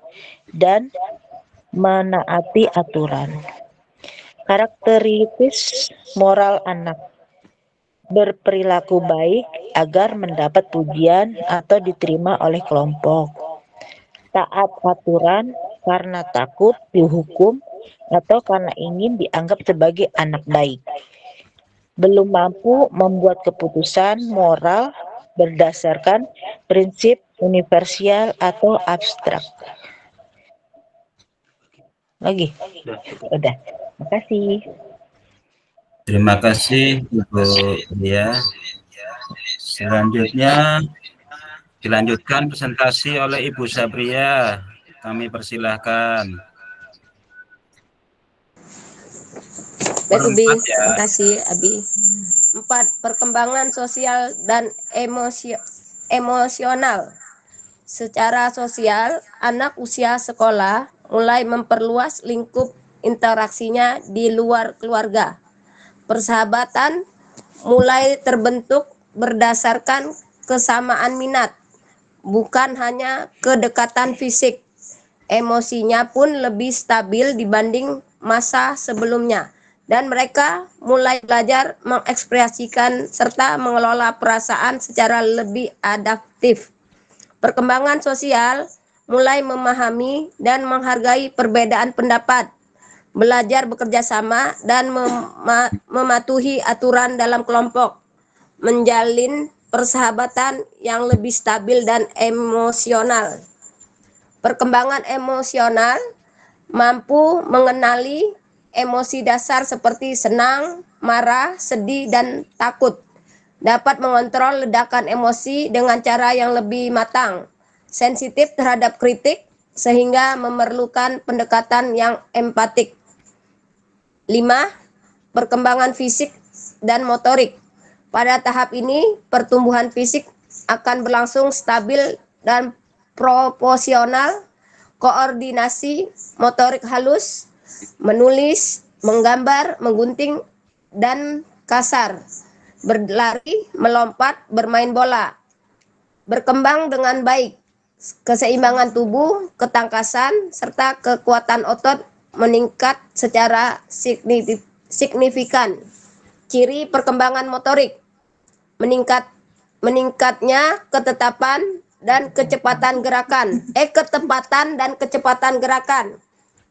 dan menaati aturan. Karakteristik moral anak: berperilaku baik agar mendapat pujian atau diterima oleh kelompok. Taat aturan karena takut dihukum atau karena ingin dianggap sebagai anak baik. Belum mampu membuat keputusan moral berdasarkan prinsip universal atau abstrak. Lagi? Udah. Makasih. Terima kasih Ibu Lia. Selanjutnya dilanjutkan presentasi oleh Ibu Sabria. Kami persilahkan. Baik, Ubi. Terima kasih, Abi. 4. Perkembangan sosial dan emosional. Secara sosial, anak usia sekolah mulai memperluas lingkup interaksinya di luar keluarga. Persahabatan mulai terbentuk berdasarkan kesamaan minat, bukan hanya kedekatan fisik. Emosinya pun lebih stabil dibanding masa sebelumnya, dan mereka mulai belajar mengekspresikan serta mengelola perasaan secara lebih adaptif. Perkembangan sosial mulai memahami dan menghargai perbedaan pendapat, belajar bekerja sama dan mematuhi aturan dalam kelompok, menjalin persahabatan yang lebih stabil dan emosional. Perkembangan emosional mampu mengenali emosi dasar seperti senang, marah, sedih, dan takut. Dapat mengontrol ledakan emosi dengan cara yang lebih matang, sensitif terhadap kritik, sehingga memerlukan pendekatan yang empatik. 5. Perkembangan fisik dan motorik. Pada tahap ini, pertumbuhan fisik akan berlangsung stabil dan proporsional. Koordinasi motorik halus, menulis, menggambar, menggunting, dan kasar, berlari, melompat, bermain bola, berkembang dengan baik. Keseimbangan tubuh, ketangkasan, serta kekuatan otot meningkat secara signifikan. Ciri perkembangan motorik: meningkatnya ketetapan dan kecepatan gerakan. Ketepatan dan kecepatan gerakan.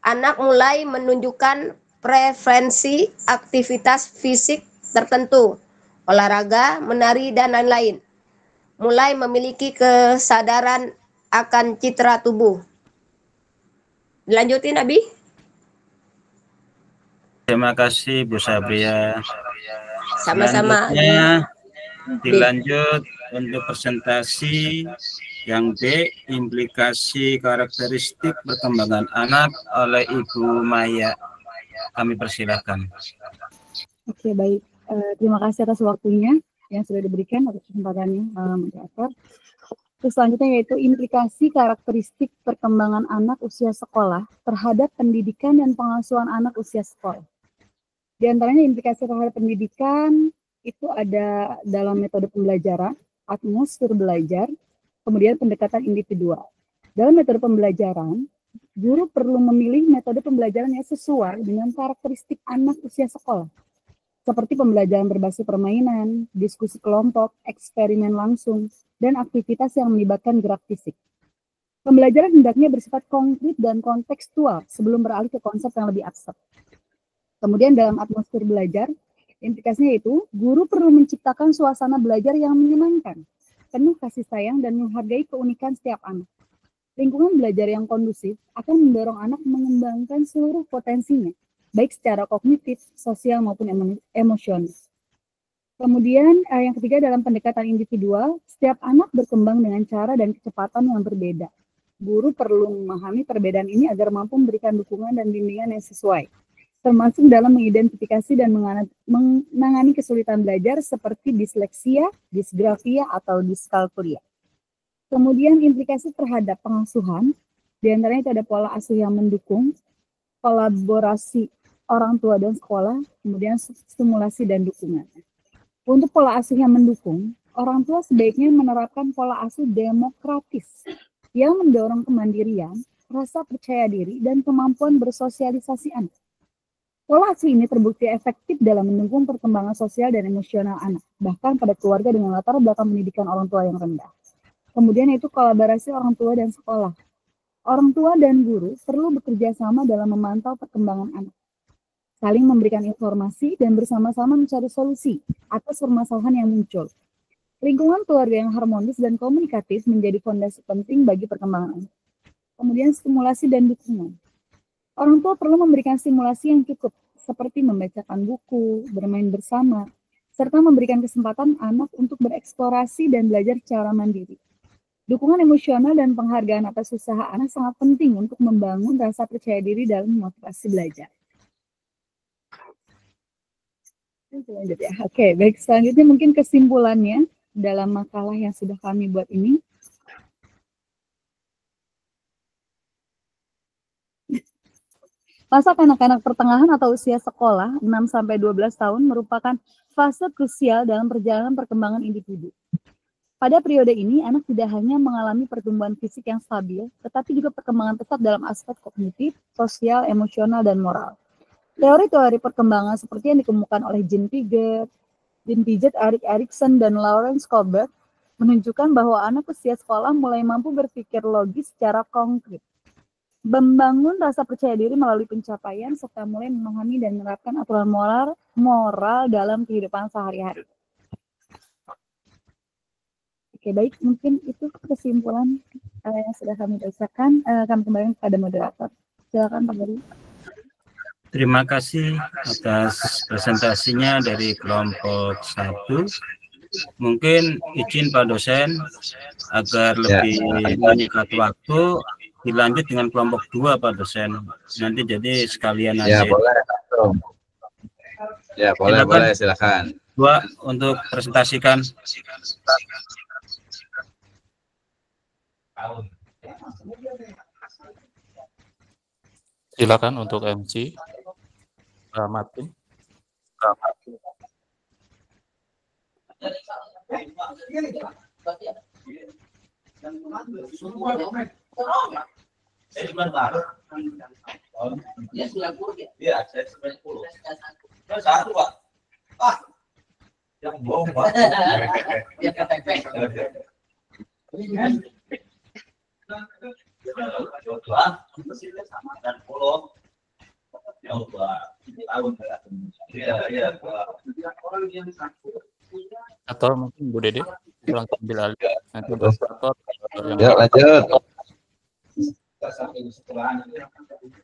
Anak mulai menunjukkan preferensi aktivitas fisik tertentu, olahraga, menari, dan lain-lain. Mulai memiliki kesadaran akan citra tubuh. Lanjutin, Abi. Terima kasih Bu Sabria. Sama-sama. Selanjutnya dilanjut untuk presentasi yang B, implikasi karakteristik perkembangan anak oleh Ibu Maya. Kami persilahkan. Oke, baik. Terima kasih atas waktunya yang sudah diberikan atas kesempatannya, moderator. Terus selanjutnya yaitu implikasi karakteristik perkembangan anak usia sekolah terhadap pendidikan dan pengasuhan anak usia sekolah. Di antaranya implikasi terhadap pendidikan itu ada dalam metode pembelajaran, atmosfer belajar, kemudian pendekatan individual. Dalam metode pembelajaran, guru perlu memilih metode pembelajaran yang sesuai dengan karakteristik anak usia sekolah, seperti pembelajaran berbasis permainan, diskusi kelompok, eksperimen langsung, dan aktivitas yang melibatkan gerak fisik. Pembelajaran hendaknya bersifat konkret dan kontekstual sebelum beralih ke konsep yang lebih abstrak. Kemudian dalam atmosfer belajar, implikasinya itu guru perlu menciptakan suasana belajar yang menyenangkan, penuh kasih sayang dan menghargai keunikan setiap anak. Lingkungan belajar yang kondusif akan mendorong anak mengembangkan seluruh potensinya, baik secara kognitif, sosial maupun emosional. Kemudian yang ketiga dalam pendekatan individual, setiap anak berkembang dengan cara dan kecepatan yang berbeda. Guru perlu memahami perbedaan ini agar mampu memberikan dukungan dan bimbingan yang sesuai, termasuk dalam mengidentifikasi dan menangani kesulitan belajar seperti disleksia, disgrafia, atau diskalkulia. Kemudian implikasi terhadap pengasuhan, diantaranya itu ada pola asuh yang mendukung, kolaborasi orang tua dan sekolah, kemudian stimulasi dan dukungan. Untuk pola asuh yang mendukung, orang tua sebaiknya menerapkan pola asuh demokratis yang mendorong kemandirian, rasa percaya diri, dan kemampuan bersosialisasi anak. Pola asuh ini terbukti efektif dalam mendukung perkembangan sosial dan emosional anak, bahkan pada keluarga dengan latar belakang pendidikan orang tua yang rendah. Kemudian itu kolaborasi orang tua dan sekolah. Orang tua dan guru perlu bekerja sama dalam memantau perkembangan anak, saling memberikan informasi dan bersama-sama mencari solusi atas permasalahan yang muncul. Lingkungan keluarga yang harmonis dan komunikatif menjadi fondasi penting bagi perkembangan anak. Kemudian stimulasi dan dukungan. Orang tua perlu memberikan stimulasi yang cukup, seperti membacakan buku, bermain bersama, serta memberikan kesempatan anak untuk bereksplorasi dan belajar secara mandiri. Dukungan emosional dan penghargaan atas usaha anak sangat penting untuk membangun rasa percaya diri dalam motivasi belajar. Oke, baik. Selanjutnya mungkin kesimpulannya dalam makalah yang sudah kami buat ini. Masa kanak-kanak pertengahan atau usia sekolah 6-12 tahun merupakan fase krusial dalam perjalanan perkembangan individu. Pada periode ini, anak tidak hanya mengalami pertumbuhan fisik yang stabil, tetapi juga perkembangan pesat dalam aspek kognitif, sosial, emosional, dan moral. Teori-teori perkembangan seperti yang dikemukakan oleh Jean Piaget, Erik Erikson, dan Lawrence Kohlberg menunjukkan bahwa anak usia sekolah mulai mampu berpikir logis secara konkret, membangun rasa percaya diri melalui pencapaian, serta mulai memahami dan menerapkan aturan moral dalam kehidupan sehari-hari. Oke, baik, mungkin itu kesimpulan yang sudah kami bacakan. Kami kembali kepada moderator. Silakan Pak Guru. Terima kasih atas presentasinya dari kelompok 1. Mungkin izin Pak dosen agar lebih menyikat waktu, dilanjut dengan kelompok 2 Pak dosen. Nanti jadi sekalian aja. Ya boleh. Ya boleh, Silakan. boleh, silakan. 2 untuk presentasikan. Silakan untuk MC. Martin. Satu, Pak. Yang bohong, Pak. Atau mungkin Bu Dede bisa langsung ambil alih. Nanti untuk operator yang Ya, lanjut.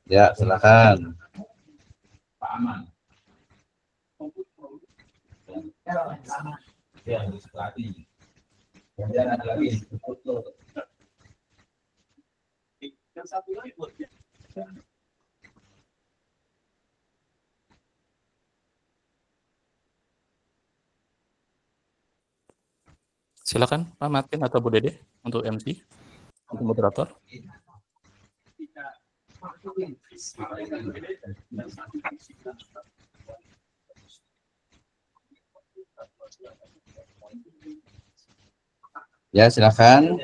Ya, silakan. Pak Aman. Ya, lagi. Kemudian ada lagi. Yang satu lagi buat dia. silakan Pak Martin atau Bu Dede untuk MC, untuk moderator. Ya, silakan.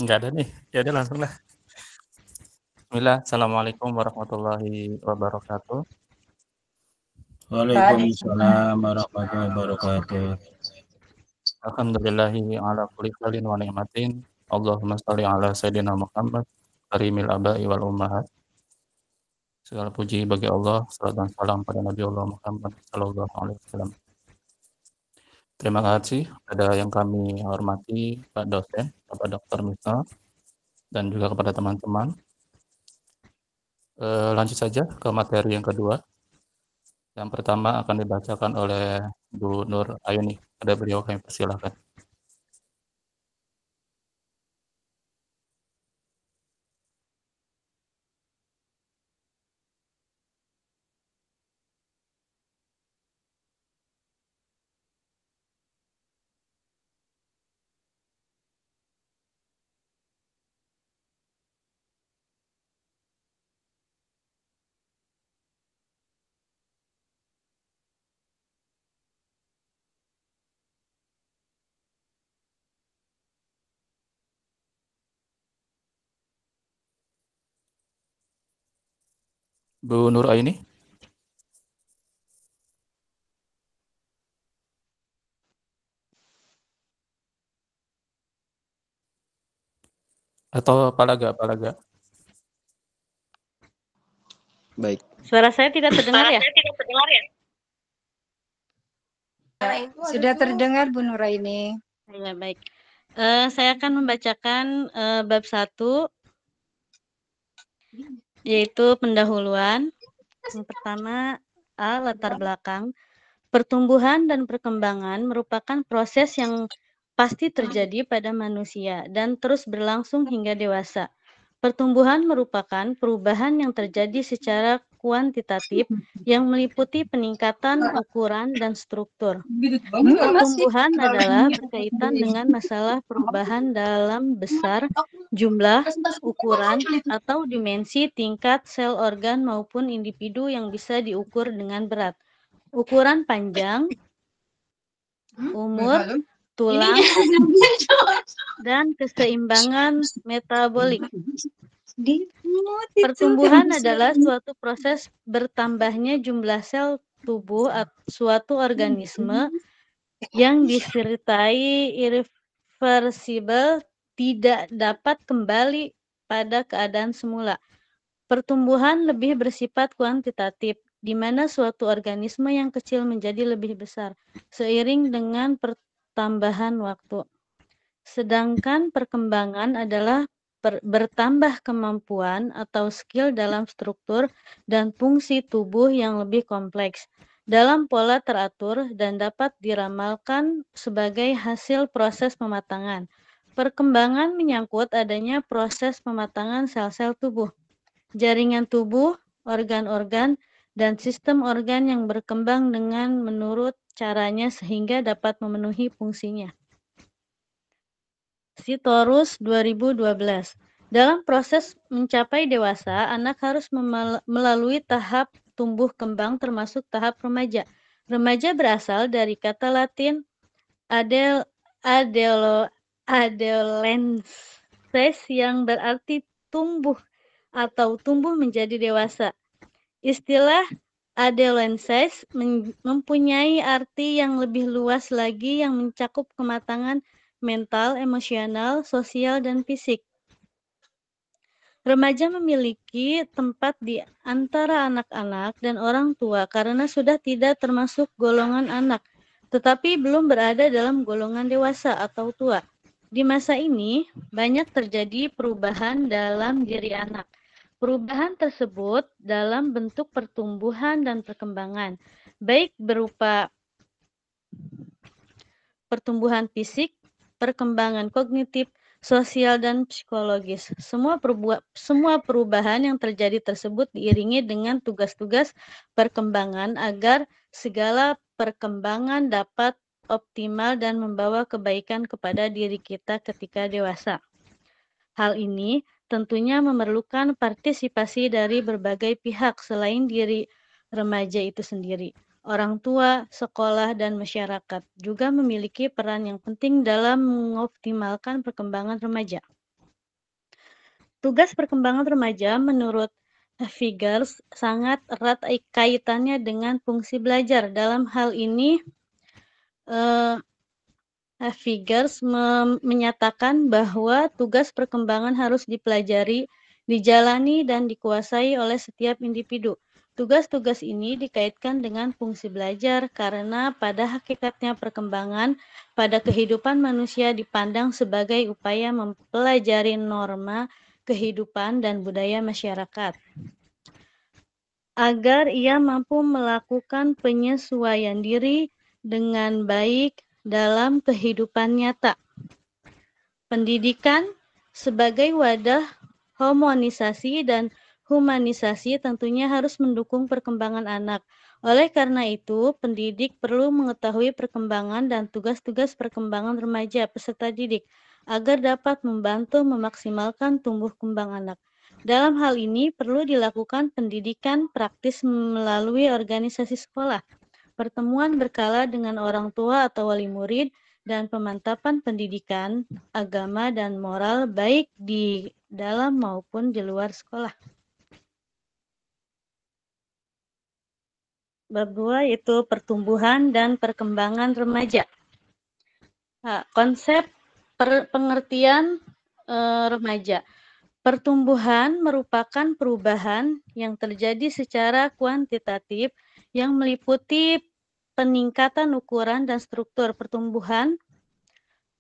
Enggak ada nih, ya udah langsung lah. Bismillah, Assalamualaikum warahmatullahi wabarakatuh. Waalaikumsalam warahmatullahi wabarakatuh. Alhamdulillahi ala kulli halin wa ni'matin. Allahumma sholli ala sayyidina Muhammad karimil abai wal ummahat. Segala puji bagi Allah, salat dan salam pada Nabi Allah Muhammad sallallahu alaihi wasallam. Terima kasih pada yang kami hormati Pak dosen, Bapak Dr. Misal, dan juga kepada teman-teman. Lanjut saja ke materi yang kedua. Yang pertama akan dibacakan oleh Bu Nur Ayuni. Ada beliau, kami persilahkan. Bu Nur Aini. Atau Pak Laga. Baik. Suara saya tidak terdengar ya? Sudah terdengar Bu Nuraini. Ya, baik. Saya akan membacakan bab 1, yaitu pendahuluan. Yang pertama, A. Latar belakang. Pertumbuhan dan perkembangan merupakan proses yang pasti terjadi pada manusia dan terus berlangsung hingga dewasa. Pertumbuhan merupakan perubahan yang terjadi secara kuantitatif yang meliputi peningkatan ukuran dan struktur. Pertumbuhan adalah berkaitan dengan masalah perubahan dalam besar, jumlah, ukuran, atau dimensi tingkat sel organ maupun individu yang bisa diukur dengan berat, ukuran panjang, umur, tulang, dan keseimbangan metabolik. Pertumbuhan adalah suatu proses bertambahnya jumlah sel tubuh suatu organisme yang disertai irreversibel, tidak dapat kembali pada keadaan semula. Pertumbuhan lebih bersifat kuantitatif, di mana suatu organisme yang kecil menjadi lebih besar seiring dengan pertambahan waktu. Sedangkan perkembangan adalah bertambah kemampuan atau skill dalam struktur dan fungsi tubuh yang lebih kompleks dalam pola teratur dan dapat diramalkan sebagai hasil proses pematangan. Perkembangan menyangkut adanya proses pematangan sel-sel tubuh, jaringan tubuh, organ-organ, dan sistem organ yang berkembang dengan menurut caranya sehingga dapat memenuhi fungsinya. Sitorus 2012. Dalam proses mencapai dewasa, anak harus melalui tahap tumbuh kembang termasuk tahap remaja. Remaja berasal dari kata Latin adolescens yang berarti tumbuh atau tumbuh menjadi dewasa. Istilah adolescens mempunyai arti yang lebih luas lagi yang mencakup kematangan mental, emosional, sosial, dan fisik. Remaja memiliki tempat di antara anak-anak dan orang tua karena sudah tidak termasuk golongan anak, tetapi belum berada dalam golongan dewasa atau tua. Di masa ini, banyak terjadi perubahan dalam diri anak. Perubahan tersebut dalam bentuk pertumbuhan dan perkembangan, baik berupa pertumbuhan fisik, perkembangan kognitif, sosial, dan psikologis. Semua perubahan yang terjadi tersebut diiringi dengan tugas-tugas perkembangan agar segala perkembangan dapat optimal dan membawa kebaikan kepada diri kita ketika dewasa. Hal ini tentunya memerlukan partisipasi dari berbagai pihak selain diri remaja itu sendiri. Orang tua, sekolah, dan masyarakat juga memiliki peran yang penting dalam mengoptimalkan perkembangan remaja. Tugas perkembangan remaja menurut Figers sangat erat kaitannya dengan fungsi belajar. Dalam hal ini, Figers menyatakan bahwa tugas perkembangan harus dipelajari, dijalani, dan dikuasai oleh setiap individu. Tugas-tugas ini dikaitkan dengan fungsi belajar karena pada hakikatnya perkembangan pada kehidupan manusia dipandang sebagai upaya mempelajari norma kehidupan dan budaya masyarakat agar ia mampu melakukan penyesuaian diri dengan baik dalam kehidupan nyata. Pendidikan sebagai wadah homonisasi dan humanisasi tentunya harus mendukung perkembangan anak. Oleh karena itu, pendidik perlu mengetahui perkembangan dan tugas-tugas perkembangan remaja peserta didik agar dapat membantu memaksimalkan tumbuh kembang anak. Dalam hal ini perlu dilakukan pendidikan praktis melalui organisasi sekolah, pertemuan berkala dengan orang tua atau wali murid, dan pemantapan pendidikan, agama, dan moral baik di dalam maupun di luar sekolah. Bab 2 itu pertumbuhan dan perkembangan remaja. Nah, konsep pengertian remaja. Pertumbuhan merupakan perubahan yang terjadi secara kuantitatif yang meliputi peningkatan ukuran dan struktur. Pertumbuhan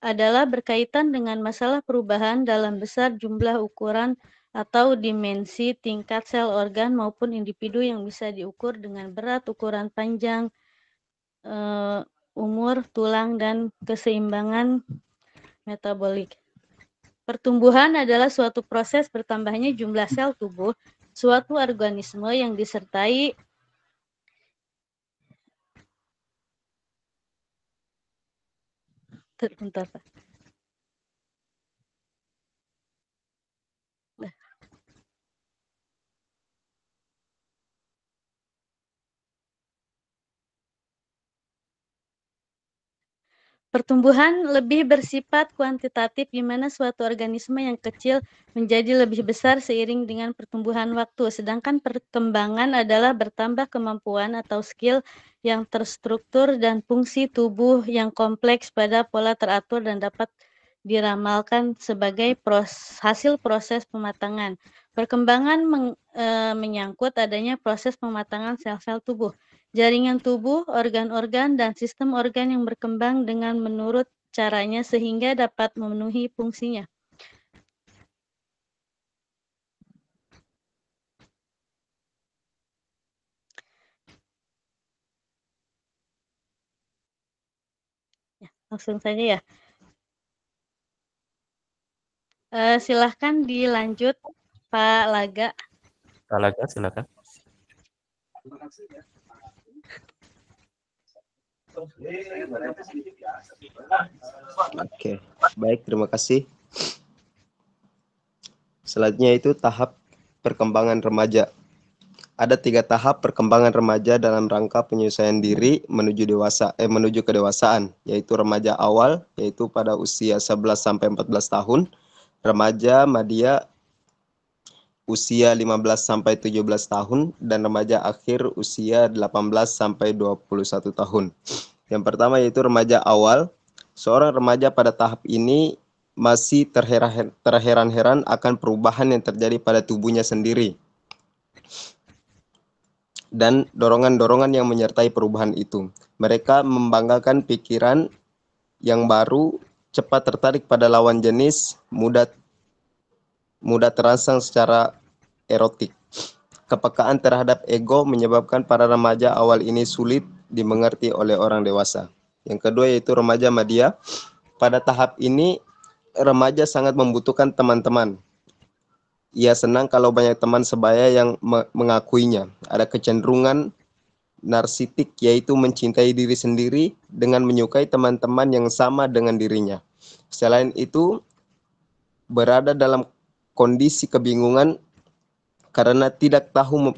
adalah berkaitan dengan masalah perubahan dalam besar jumlah ukuran atau dimensi tingkat sel organ maupun individu yang bisa diukur dengan berat, ukuran panjang, umur, tulang, dan keseimbangan metabolik. Pertumbuhan adalah suatu proses bertambahnya jumlah sel tubuh suatu organisme yang disertai bentar, Pak. Pertumbuhan lebih bersifat kuantitatif di mana suatu organisme yang kecil menjadi lebih besar seiring dengan pertumbuhan waktu, sedangkan perkembangan adalah bertambah kemampuan atau skill yang terstruktur dan fungsi tubuh yang kompleks pada pola teratur dan dapat diramalkan sebagai hasil proses pematangan. Perkembangan menyangkut adanya proses pematangan sel-sel tubuh, jaringan tubuh, organ-organ, dan sistem organ yang berkembang dengan menurut caranya sehingga dapat memenuhi fungsinya. Ya, langsung saja ya. Silahkan dilanjut, Pak Laga. Pak Laga, silakan. Oke, baik, terima kasih. Selanjutnya itu tahap perkembangan remaja. Ada 3 tahap perkembangan remaja dalam rangka penyesuaian diri menuju kedewasaan, yaitu remaja awal, yaitu pada usia 11 sampai 14 tahun, remaja madya usia 15 sampai 17 tahun, dan remaja akhir usia 18 sampai 21 tahun. Yang pertama yaitu remaja awal. Seorang remaja pada tahap ini masih terheran-heran akan perubahan yang terjadi pada tubuhnya sendiri dan dorongan-dorongan yang menyertai perubahan itu. Mereka membanggakan pikiran yang baru, cepat tertarik pada lawan jenis, mudah terangsang secara erotik. Kepekaan terhadap ego menyebabkan para remaja awal ini sulit dimengerti oleh orang dewasa. Yang kedua yaitu remaja madya. Pada tahap ini remaja sangat membutuhkan teman-teman. Ia senang kalau banyak teman sebaya yang mengakuinya. Ada kecenderungan narsitik, yaitu mencintai diri sendiri dengan menyukai teman-teman yang sama dengan dirinya. Selain itu, berada dalam kondisi kebingungan karena tidak tahu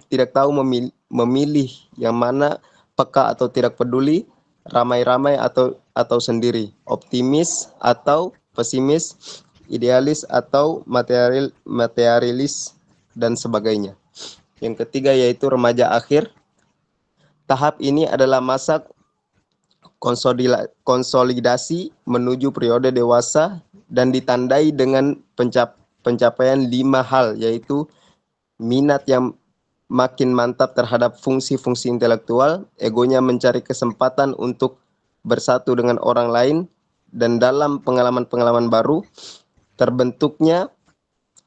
memilih yang mana peka atau tidak peduli, ramai-ramai atau sendiri, optimis atau pesimis, idealis atau materialis, dan sebagainya. Yang ketiga yaitu remaja akhir. Tahap ini adalah masa konsolidasi menuju periode dewasa dan ditandai dengan pencapaian 5 hal, yaitu minat yang makin mantap terhadap fungsi-fungsi intelektual, egonya mencari kesempatan untuk bersatu dengan orang lain, dan dalam pengalaman-pengalaman baru, terbentuknya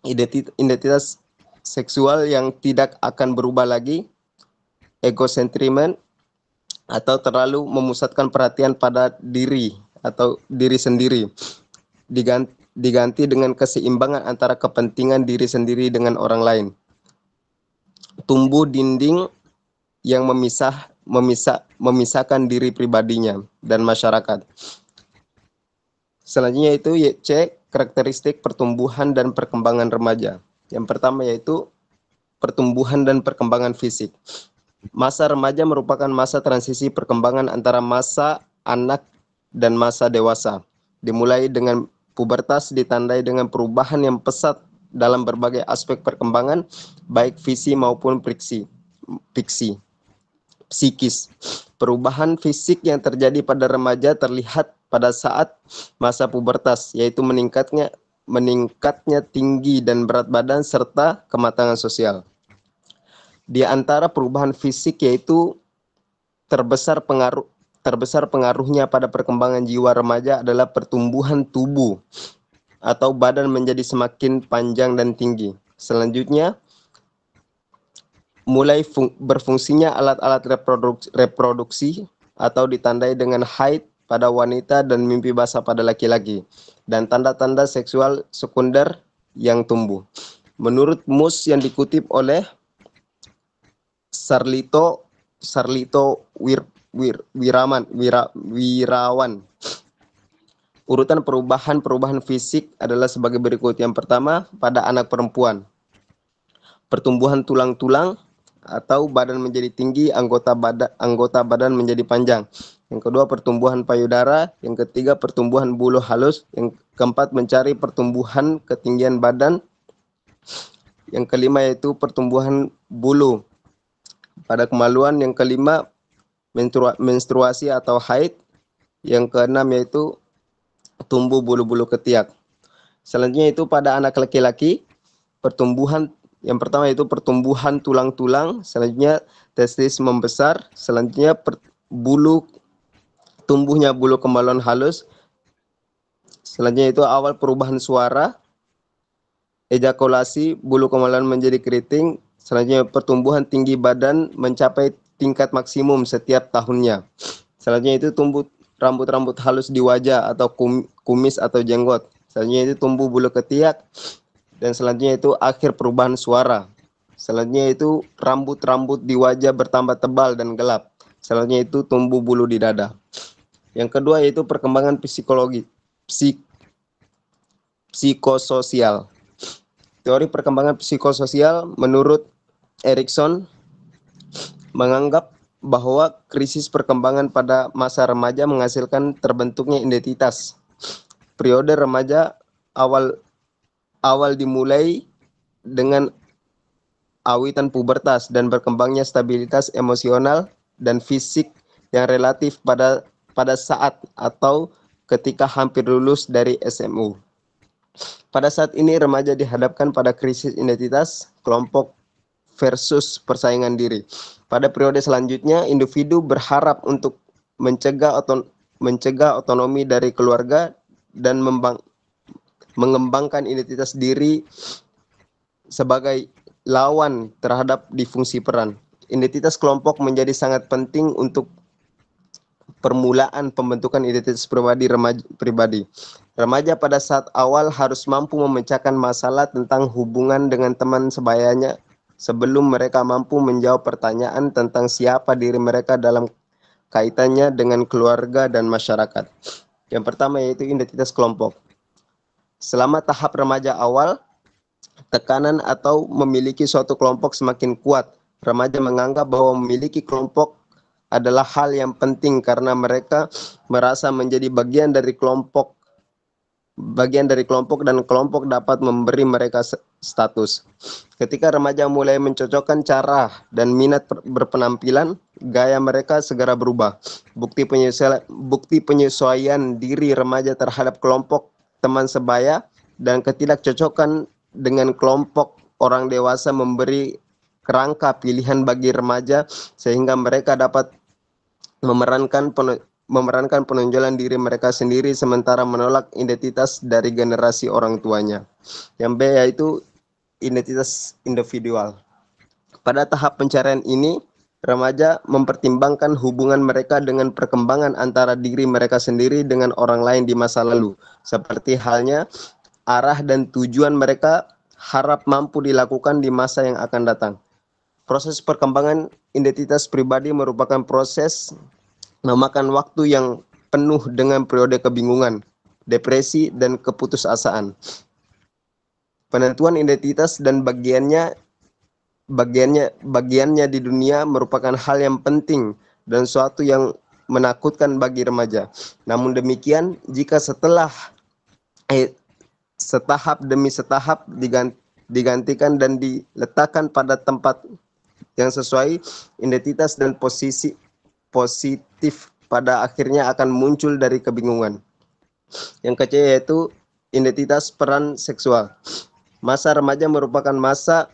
identitas seksual yang tidak akan berubah lagi, egocentrimen atau terlalu memusatkan perhatian pada diri atau diri sendiri, diganti dengan keseimbangan antara kepentingan diri sendiri dengan orang lain. Tumbuh dinding yang memisahkan diri pribadinya dan masyarakat. Selanjutnya itu C, karakteristik pertumbuhan dan perkembangan remaja. Yang pertama yaitu pertumbuhan dan perkembangan fisik. Masa remaja merupakan masa transisi perkembangan antara masa anak dan masa dewasa. Dimulai dengan pubertas, ditandai dengan perubahan yang pesat dalam berbagai aspek perkembangan, baik visi maupun psikis. Perubahan fisik yang terjadi pada remaja terlihat pada saat masa pubertas, yaitu meningkatnya tinggi dan berat badan serta kematangan sosial. Di antara perubahan fisik yaitu terbesar pengaruhnya pada perkembangan jiwa remaja adalah pertumbuhan tubuh atau badan menjadi semakin panjang dan tinggi. Selanjutnya, mulai berfungsinya alat-alat reproduksi atau ditandai dengan haid pada wanita dan mimpi basah pada laki-laki, dan tanda-tanda seksual sekunder yang tumbuh. Menurut Mus yang dikutip oleh Sarlito Wirawan, urutan perubahan fisik adalah sebagai berikut. Yang pertama, pada anak perempuan, pertumbuhan tulang-tulang atau badan menjadi tinggi, anggota badan menjadi panjang. Yang kedua, pertumbuhan payudara. Yang ketiga, pertumbuhan bulu halus. Yang keempat, mencari pertumbuhan ketinggian badan. Yang kelima yaitu pertumbuhan bulu pada kemaluan. Yang kelima, menstruasi atau haid. Yang keenam yaitu tumbuh bulu-bulu ketiak. Selanjutnya itu pada anak laki-laki, pertumbuhan yang pertama yaitu pertumbuhan tulang-tulang, selanjutnya testis membesar, selanjutnya tumbuhnya bulu kemaluan halus, selanjutnya itu awal perubahan suara, ejakulasi, bulu kemaluan menjadi keriting, selanjutnya pertumbuhan tinggi badan mencapai tingkat maksimum setiap tahunnya. Selanjutnya itu tumbuh rambut-rambut halus di wajah atau kumis atau jenggot. Selanjutnya itu tumbuh bulu ketiak. Dan selanjutnya itu akhir perubahan suara. Selanjutnya itu rambut-rambut di wajah bertambah tebal dan gelap. Selanjutnya itu tumbuh bulu di dada. Yang kedua yaitu perkembangan psikososial. Teori perkembangan psikososial menurut Erikson menganggap bahwa krisis perkembangan pada masa remaja menghasilkan terbentuknya identitas. Periode remaja awal dimulai dengan awitan pubertas dan berkembangnya stabilitas emosional dan fisik yang relatif pada saat atau ketika hampir lulus dari SMU. Pada saat ini remaja dihadapkan pada krisis identitas kelompok versus persaingan diri. Pada periode selanjutnya, individu berharap untuk mencegah otonomi dari keluarga dan mengembangkan identitas diri sebagai lawan terhadap difungsi peran. Identitas kelompok menjadi sangat penting untuk permulaan pembentukan identitas pribadi. Remaja pada saat awal harus mampu memecahkan masalah tentang hubungan dengan teman sebayanya sebelum mereka mampu menjawab pertanyaan tentang siapa diri mereka dalam kaitannya dengan keluarga dan masyarakat. Yang pertama yaitu identitas kelompok. Selama tahap remaja awal, tekanan atau memiliki suatu kelompok semakin kuat. Remaja menganggap bahwa memiliki kelompok adalah hal yang penting karena mereka merasa menjadi bagian dari kelompok dan kelompok dapat memberi mereka status. Ketika remaja mulai mencocokkan cara dan minat berpenampilan, gaya mereka segera berubah. Bukti penyesuaian diri remaja terhadap kelompok teman sebaya dan ketidakcocokan dengan kelompok orang dewasa memberi kerangka pilihan bagi remaja sehingga mereka dapat memerankan penonjolan diri mereka sendiri sementara menolak identitas dari generasi orang tuanya. Yang B yaitu identitas individual. Pada tahap pencarian ini, remaja mempertimbangkan hubungan mereka dengan perkembangan antara diri mereka sendiri dengan orang lain di masa lalu. Seperti halnya arah dan tujuan mereka harap mampu dilakukan di masa yang akan datang. Proses perkembangan identitas pribadi merupakan proses memakan waktu yang penuh dengan periode kebingungan, depresi, dan keputusasaan. Penentuan identitas dan bagiannya di dunia merupakan hal yang penting dan suatu yang menakutkan bagi remaja. Namun demikian, jika setahap demi setahap digantikan dan diletakkan pada tempat yang sesuai, identitas dan posisi positif pada akhirnya akan muncul dari kebingungan. Yang ketiga yaitu identitas peran seksual. Masa remaja merupakan masa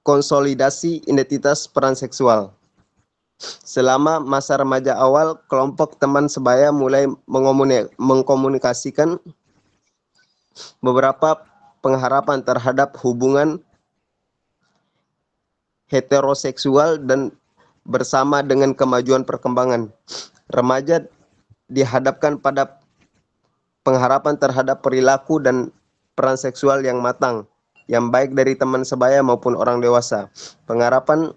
konsolidasi identitas peran seksual. Selama masa remaja awal, kelompok teman sebaya mulai mengkomunikasikan beberapa pengharapan terhadap hubungan heteroseksual dan bersama dengan kemajuan perkembangan. Remaja dihadapkan pada pengharapan terhadap perilaku dan peran seksual yang matang, yang baik dari teman sebaya maupun orang dewasa. Pengharapan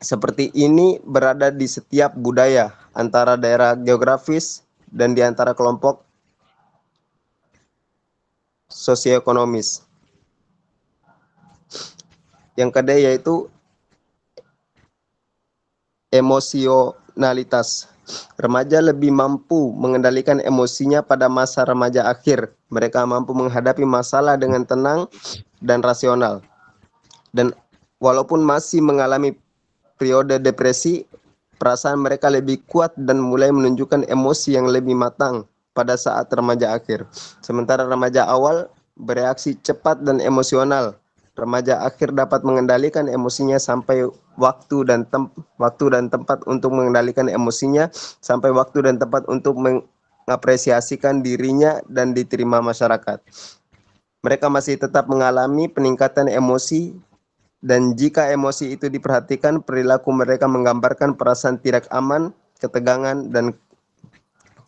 seperti ini berada di setiap budaya, antara daerah geografis dan di antara kelompok sosioekonomis. Yang kedua yaitu emosionalitas. Remaja lebih mampu mengendalikan emosinya pada masa remaja akhir. Mereka mampu menghadapi masalah dengan tenang dan rasional. Dan walaupun masih mengalami periode depresi, perasaan mereka lebih kuat dan mulai menunjukkan emosi yang lebih matang pada saat remaja akhir. Sementara remaja awal bereaksi cepat dan emosional. Remaja akhir dapat mengendalikan emosinya sampai waktu dan tempat untuk mengendalikan emosinya, sampai waktu dan tempat untuk mengapresiasikan dirinya dan diterima masyarakat. Mereka masih tetap mengalami peningkatan emosi, dan jika emosi itu diperhatikan, perilaku mereka menggambarkan perasaan tidak aman, ketegangan, dan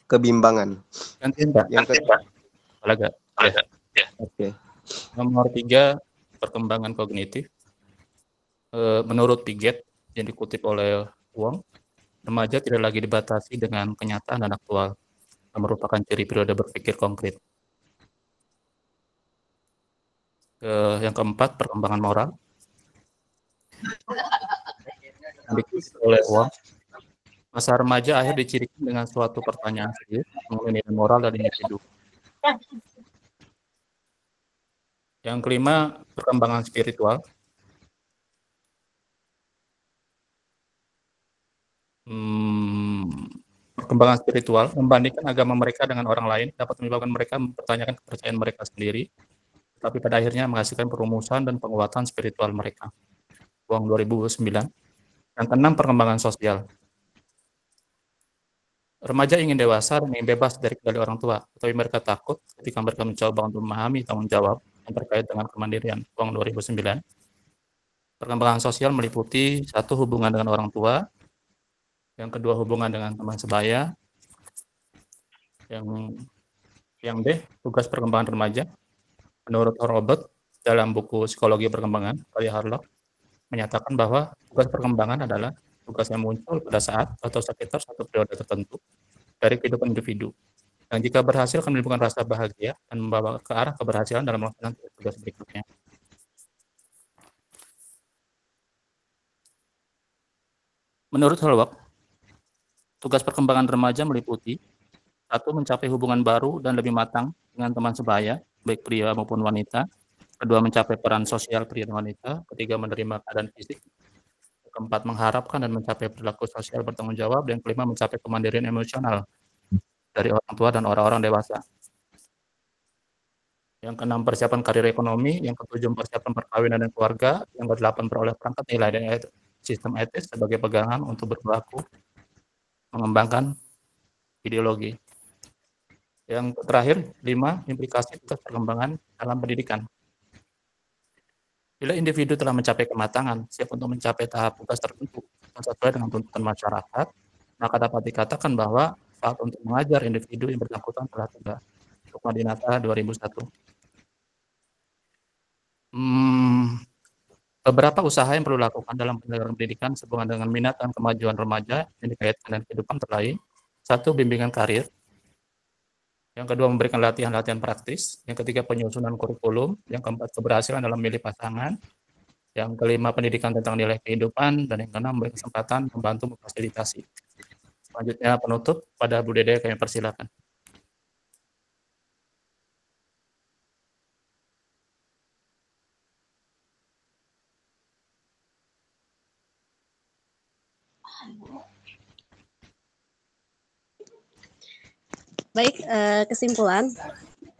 kebimbangan. Yang kedua, Oke. Nomor 3, perkembangan kognitif. Menurut Piaget, yang dikutip oleh Wong, remaja tidak lagi dibatasi dengan kenyataan dan aktual, yang merupakan ciri periode berpikir konkret. Yang keempat, perkembangan moral. Yang dikutip oleh Wong, masa remaja akhir dicirikan dengan suatu pertanyaan serius mengenai nilai moral dan individu. Yang kelima, perkembangan spiritual. Perkembangan spiritual membandingkan agama mereka dengan orang lain dapat menyebabkan mereka mempertanyakan kepercayaan mereka sendiri, tapi pada akhirnya menghasilkan perumusan dan penguatan spiritual mereka. Wong 2009. Yang keenam, perkembangan sosial. Remaja ingin dewasa dan ingin bebas dari kendali orang tua, tetapi mereka takut ketika mereka mencoba untuk memahami tanggung jawab yang terkait dengan kemandirian. Wong 2009. Perkembangan sosial meliputi 1. Hubungan dengan orang tua, yang kedua hubungan dengan teman sebaya, yang D, tugas perkembangan remaja. Menurut Robert dalam buku Psikologi Perkembangan karya Harlock menyatakan bahwa tugas perkembangan adalah tugas yang muncul pada saat atau sekitar satu periode tertentu dari kehidupan individu, yang jika berhasil akan menimbulkan rasa bahagia dan membawa ke arah keberhasilan dalam melaksanakan tugas berikutnya. Menurut Harlock, tugas perkembangan remaja meliputi 1. Mencapai hubungan baru dan lebih matang dengan teman sebaya, baik pria maupun wanita. 2. Mencapai peran sosial pria dan wanita. 3. Menerima keadaan fisik. 4. Mengharapkan dan mencapai perilaku sosial bertanggung jawab. Dan 5. Mencapai kemandirian emosional dari orang tua dan orang-orang dewasa. Yang ke-6, persiapan karir ekonomi. Yang ke-7, persiapan perkawinan dan keluarga. Yang ke-8, peroleh perangkat nilai dan sistem etis sebagai pegangan untuk berlaku mengembangkan ideologi. Yang terakhir, 5, implikasi tugas perkembangan dalam pendidikan. Bila individu telah mencapai kematangan, siap untuk mencapai tahap tugas tertentu yang sesuai dengan tuntutan masyarakat, maka dapat dikatakan bahwa saat untuk mengajar individu yang bersangkutan telah tiba. Hukma Dinata 2001. Beberapa usaha yang perlu dilakukan dalam penyelenggaraan pendidikan sehubungan dengan minat dan kemajuan remaja yang dikaitkan dengan kehidupan terlain. 1. Bimbingan karir. Yang kedua, memberikan latihan-latihan praktis. Yang ketiga, penyusunan kurikulum. Yang keempat, keberhasilan dalam memilih pasangan. Yang kelima, pendidikan tentang nilai kehidupan. Dan yang keenam, memberi kesempatan membantu memfasilitasi. Selanjutnya penutup, pada Bu Dede kami persilakan. Baik, kesimpulan,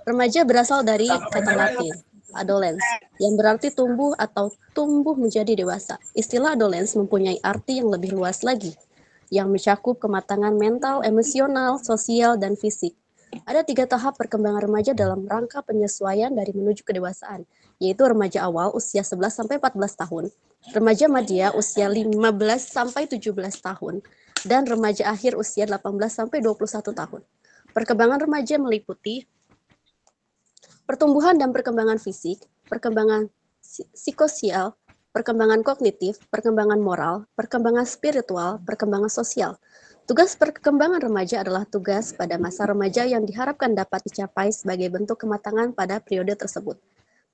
remaja berasal dari kata Latin, adolescens, yang berarti tumbuh atau tumbuh menjadi dewasa. Istilah adolescens mempunyai arti yang lebih luas lagi, yang mencakup kematangan mental, emosional, sosial, dan fisik. Ada 3 tahap perkembangan remaja dalam rangka penyesuaian dari menuju kedewasaan, yaitu remaja awal usia 11-14 tahun, remaja madya usia 15-17 tahun, dan remaja akhir usia 18-21 tahun. Perkembangan remaja meliputi pertumbuhan dan perkembangan fisik, perkembangan psikososial, perkembangan kognitif, perkembangan moral, perkembangan spiritual, perkembangan sosial. Tugas perkembangan remaja adalah tugas pada masa remaja yang diharapkan dapat dicapai sebagai bentuk kematangan pada periode tersebut.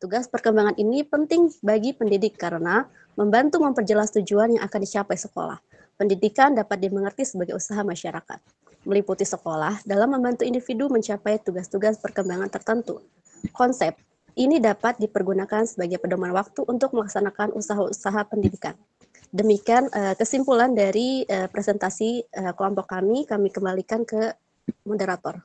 Tugas perkembangan ini penting bagi pendidik karena membantu memperjelas tujuan yang akan dicapai sekolah. Pendidikan dapat dimengerti sebagai usaha masyarakat, meliputi sekolah dalam membantu individu mencapai tugas-tugas perkembangan tertentu. Konsep ini dapat dipergunakan sebagai pedoman waktu untuk melaksanakan usaha-usaha pendidikan. Demikian kesimpulan dari presentasi kelompok kami kembalikan ke moderator.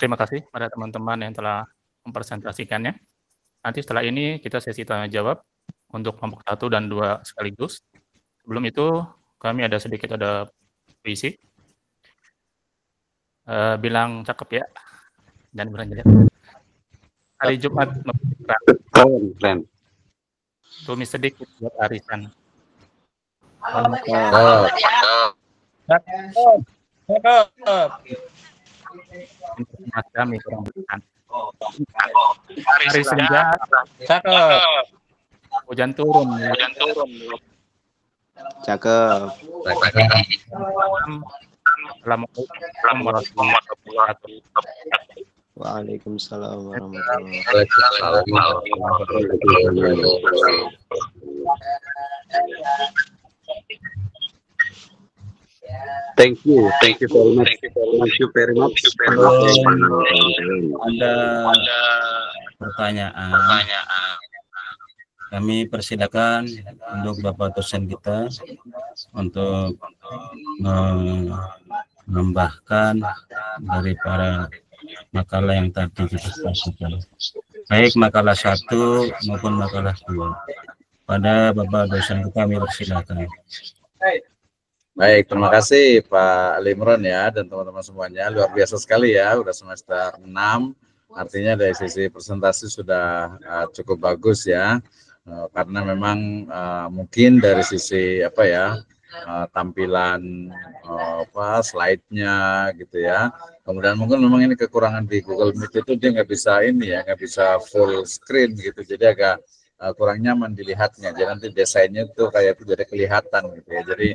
Terima kasih pada teman-teman yang telah mempresentasikannya. Nanti setelah ini kita sesi tanya jawab untuk kelompok 1 dan 2 sekaligus. Sebelum itu kami ada puisi. Bilang cakep ya. Jangan bilang jelek. Hari Jumat keren. Tumis sedikit buat arisan. Mas kami kurang berkenan. Hari senja. Cakep. Hujan turun. Ya. Cakep. Assalamualaikum warahmatullahi wabarakatuh. Waalaikumsalam warahmatullahi Thank you very much. Ada pertanyaan. Kami persilakan untuk Bapak dosen kita untuk menambahkan dari para makalah yang tadi kita sampaikan, baik makalah 1 maupun makalah 2. Pada Bapak dosen kita kami persilakan. Baik, terima kasih Pak Ali Imron ya dan teman-teman semuanya, luar biasa sekali ya, udah semester 6, artinya dari sisi presentasi sudah cukup bagus ya, karena memang mungkin dari sisi apa ya, tampilan slide-nya gitu ya, kemudian mungkin memang ini kekurangan di Google Meet itu dia nggak bisa ini ya, nggak bisa full screen gitu, jadi agak kurang nyaman dilihatnya, jadi nanti desainnya tuh kayak itu jadi kelihatan gitu ya. Jadi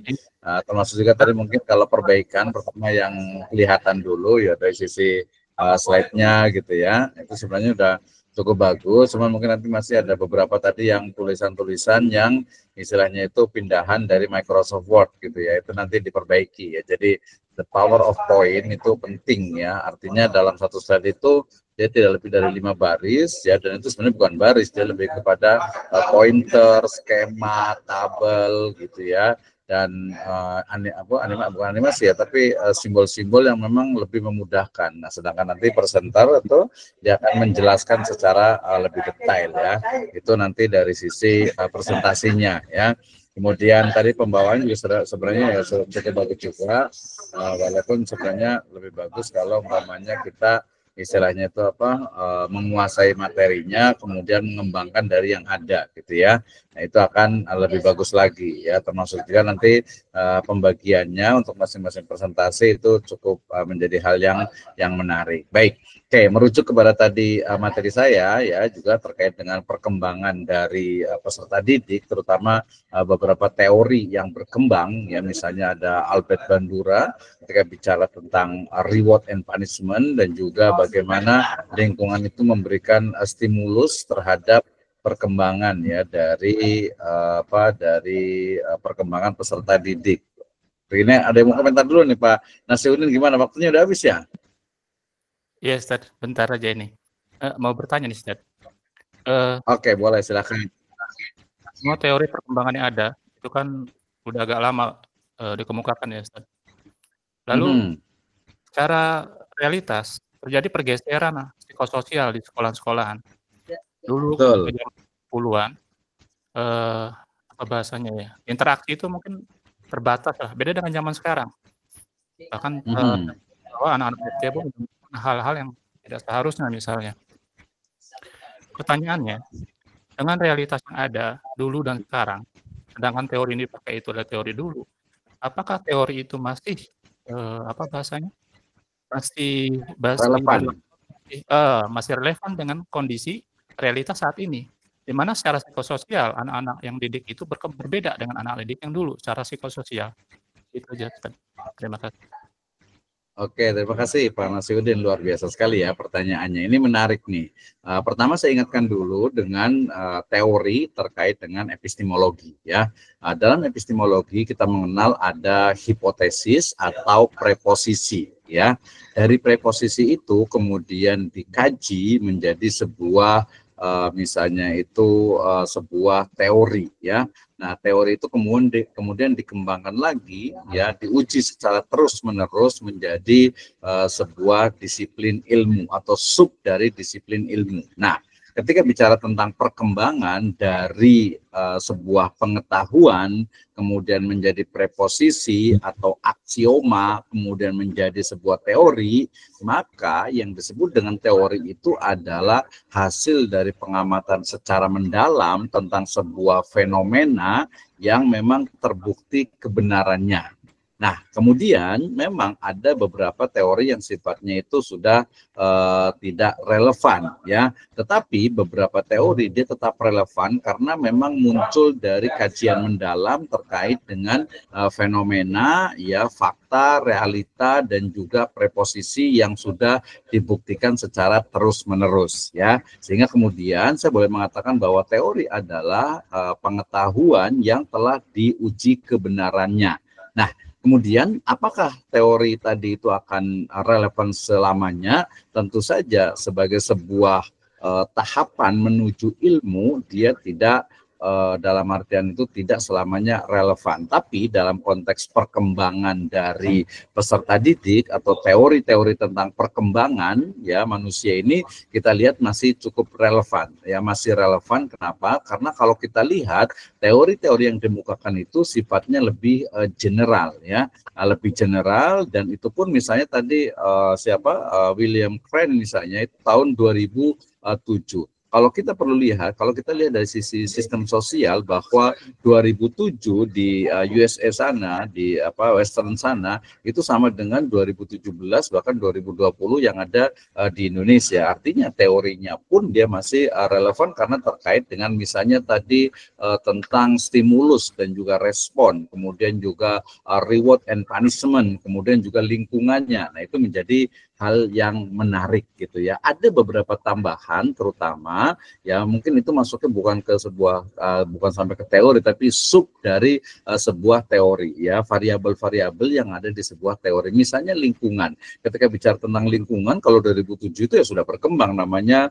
termasuk juga tadi mungkin kalau perbaikan pertama yang kelihatan dulu ya dari sisi slide-nya gitu ya, itu sebenarnya udah cukup bagus, cuma mungkin nanti masih ada beberapa tadi yang tulisan-tulisan yang istilahnya itu pindahan dari Microsoft Word gitu ya, itu nanti diperbaiki ya. Jadi the power of point itu penting ya, artinya dalam satu slide itu dia tidak lebih dari 5 baris ya, dan itu sebenarnya bukan baris, dia lebih kepada pointer, skema, tabel gitu ya, dan bukan animasi ya, tapi simbol-simbol yang memang lebih memudahkan. Nah, sedangkan nanti presenter itu dia akan menjelaskan secara lebih detail ya, itu nanti dari sisi presentasinya ya. Kemudian tadi pembawaan juga sebenarnya ya cukup bagus juga, walaupun sebenarnya lebih bagus kalau umpamanya kita istilahnya itu menguasai materinya, kemudian mengembangkan dari yang ada gitu ya. Nah, itu akan lebih bagus lagi ya, termasuk juga nanti pembagiannya untuk masing-masing presentasi itu cukup menjadi hal yang menarik. Baik, oke, merujuk kepada tadi materi saya ya, juga terkait dengan perkembangan dari peserta didik, terutama beberapa teori yang berkembang ya, misalnya ada Albert Bandura ketika bicara tentang reward and punishment, dan juga bagaimana lingkungan itu memberikan stimulus terhadap perkembangan ya dari perkembangan peserta didik. Ini ada yang mau komentar dulu nih Pak Nasiruddin, gimana, waktunya udah habis ya? Iya Ustaz, bentar aja ini. Mau bertanya nih Ustaz. Oke, boleh, silakan. Semua teori perkembangan yang ada itu kan udah agak lama dikemukakan ya Ustaz. Lalu secara realitas terjadi pergeseran psikososial di sekolah-sekolahan. Dulu zaman 10-an apa bahasanya ya, interaksi itu mungkin terbatas lah, beda dengan zaman sekarang. Bahkan anak-anak SD pun hal-hal yang tidak seharusnya misalnya. Pertanyaannya, dengan realitas yang ada dulu dan sekarang, sedangkan teori ini pakai itu adalah teori dulu, apakah teori itu masih apa bahasanya, masih relevan dengan kondisi realitas saat ini, di mana secara psikososial anak-anak yang didik itu berbeda dengan anak didik yang dulu secara psikososial. Itu aja. Terima kasih. Oke, terima kasih Pak Nasiruddin, luar biasa sekali ya pertanyaannya. Ini menarik nih. Pertama saya ingatkan dulu dengan teori terkait dengan epistemologi ya. Dalam epistemologi kita mengenal ada hipotesis atau preposisi ya. Dari preposisi itu kemudian dikaji menjadi sebuah misalnya itu sebuah teori ya. Nah, teori itu kemudian dikembangkan lagi ya, diuji secara terus-menerus menjadi sebuah disiplin ilmu atau sub dari disiplin ilmu. Nah, ketika bicara tentang perkembangan dari sebuah pengetahuan kemudian menjadi preposisi atau aksioma, kemudian menjadi sebuah teori, maka yang disebut dengan teori itu adalah hasil dari pengamatan secara mendalam tentang sebuah fenomena yang memang terbukti kebenarannya. Nah, kemudian memang ada beberapa teori yang sifatnya itu sudah tidak relevan, ya. Tetapi beberapa teori dia tetap relevan karena memang muncul dari kajian mendalam terkait dengan fenomena, ya, fakta, realita, dan juga preposisi yang sudah dibuktikan secara terus-menerus, ya. Sehingga kemudian saya boleh mengatakan bahwa teori adalah pengetahuan yang telah diuji kebenarannya. Nah, kemudian apakah teori tadi itu akan relevan selamanya? Tentu saja sebagai sebuah tahapan menuju ilmu, dia tidak dalam artian itu tidak selamanya relevan. Tapi dalam konteks perkembangan dari peserta didik atau teori-teori tentang perkembangan, ya, manusia ini kita lihat masih cukup relevan, ya, masih relevan. Kenapa? Karena kalau kita lihat teori-teori yang dimukakan itu sifatnya lebih general, ya, lebih general, dan itu pun misalnya tadi William Crane misalnya itu tahun 2007. Kalau kita perlu lihat, kalau kita lihat dari sisi sistem sosial bahwa 2007 di USA sana, di Western sana, itu sama dengan 2017 bahkan 2020 yang ada di Indonesia. Artinya teorinya pun dia masih relevan karena terkait dengan misalnya tadi tentang stimulus dan juga respon, kemudian juga reward and punishment, kemudian juga lingkungannya. Nah, itu menjadi hal yang menarik gitu ya. Ada beberapa tambahan terutama ya, mungkin itu masuknya bukan ke sebuah bukan sampai ke teori tapi sub dari sebuah teori ya, variabel-variabel yang ada di sebuah teori. Misalnya lingkungan. Ketika bicara tentang lingkungan, kalau 2007 itu ya sudah berkembang namanya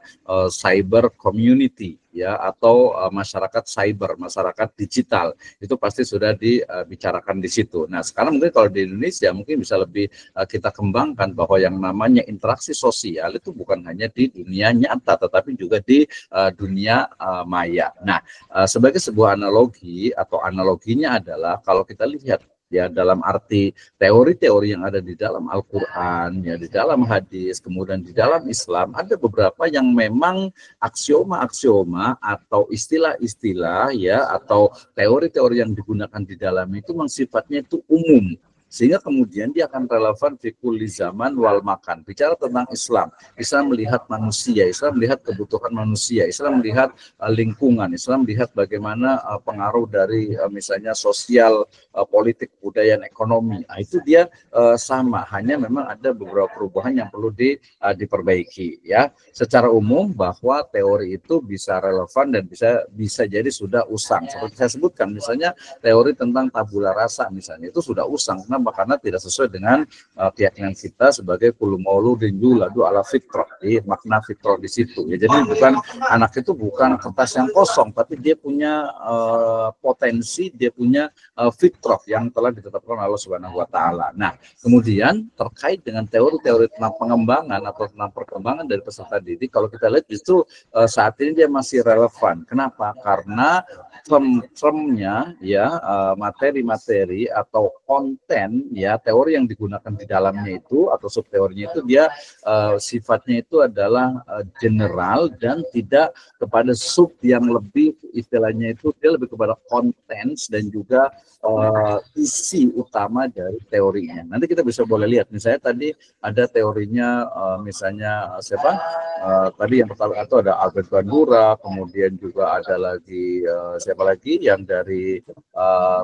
cyber community ya, atau masyarakat cyber, masyarakat digital. Itu pasti sudah dibicarakan di situ. Nah, sekarang mungkin kalau di Indonesia mungkin bisa lebih kita kembangkan bahwa yang namanya interaksi sosial itu bukan hanya di dunia nyata tetapi juga di dunia maya. Nah, sebagai sebuah analogi atau analoginya adalah kalau kita lihat ya dalam arti teori-teori yang ada di dalam Al-Quran, ya di dalam hadis, kemudian di dalam Islam, ada beberapa yang memang aksioma-aksioma atau istilah-istilah ya atau teori-teori yang digunakan di dalam itu memang sifatnya itu umum. Sehingga kemudian dia akan relevan fi kulli zaman wal makan. Bicara tentang Islam, Islam melihat manusia, Islam melihat kebutuhan manusia, Islam melihat lingkungan, Islam melihat bagaimana pengaruh dari misalnya sosial, politik, budaya, dan ekonomi. Nah, itu dia sama, hanya memang ada beberapa perubahan yang perlu diperbaiki ya. Secara umum bahwa teori itu bisa relevan dan bisa jadi sudah usang. Seperti saya sebutkan misalnya teori tentang tabula rasa misalnya itu sudah usang. Karena tidak sesuai dengan keyakinan kita sebagai kullu mauludin yuladu ala fitrah, makna fitrah di situ. Ya, jadi bukan anak itu bukan kertas yang kosong, tapi dia punya potensi, dia punya fitrah yang telah ditetapkan Allah Subhanahu wa taala. Nah, kemudian terkait dengan teori-teori tentang pengembangan atau tentang perkembangan dari peserta didik, kalau kita lihat justru saat ini dia masih relevan. Kenapa? Karena termnya ya materi-materi atau konten ya teori yang digunakan di dalamnya itu atau subteorinya itu dia sifatnya itu adalah general dan tidak kepada sub yang lebih istilahnya itu dia lebih kepada konten dan juga isi utama dari teorinya. Nanti kita bisa boleh lihat misalnya tadi ada teorinya misalnya tadi yang pertama itu ada Albert Bandura, kemudian juga ada lagi siapa lagi yang dari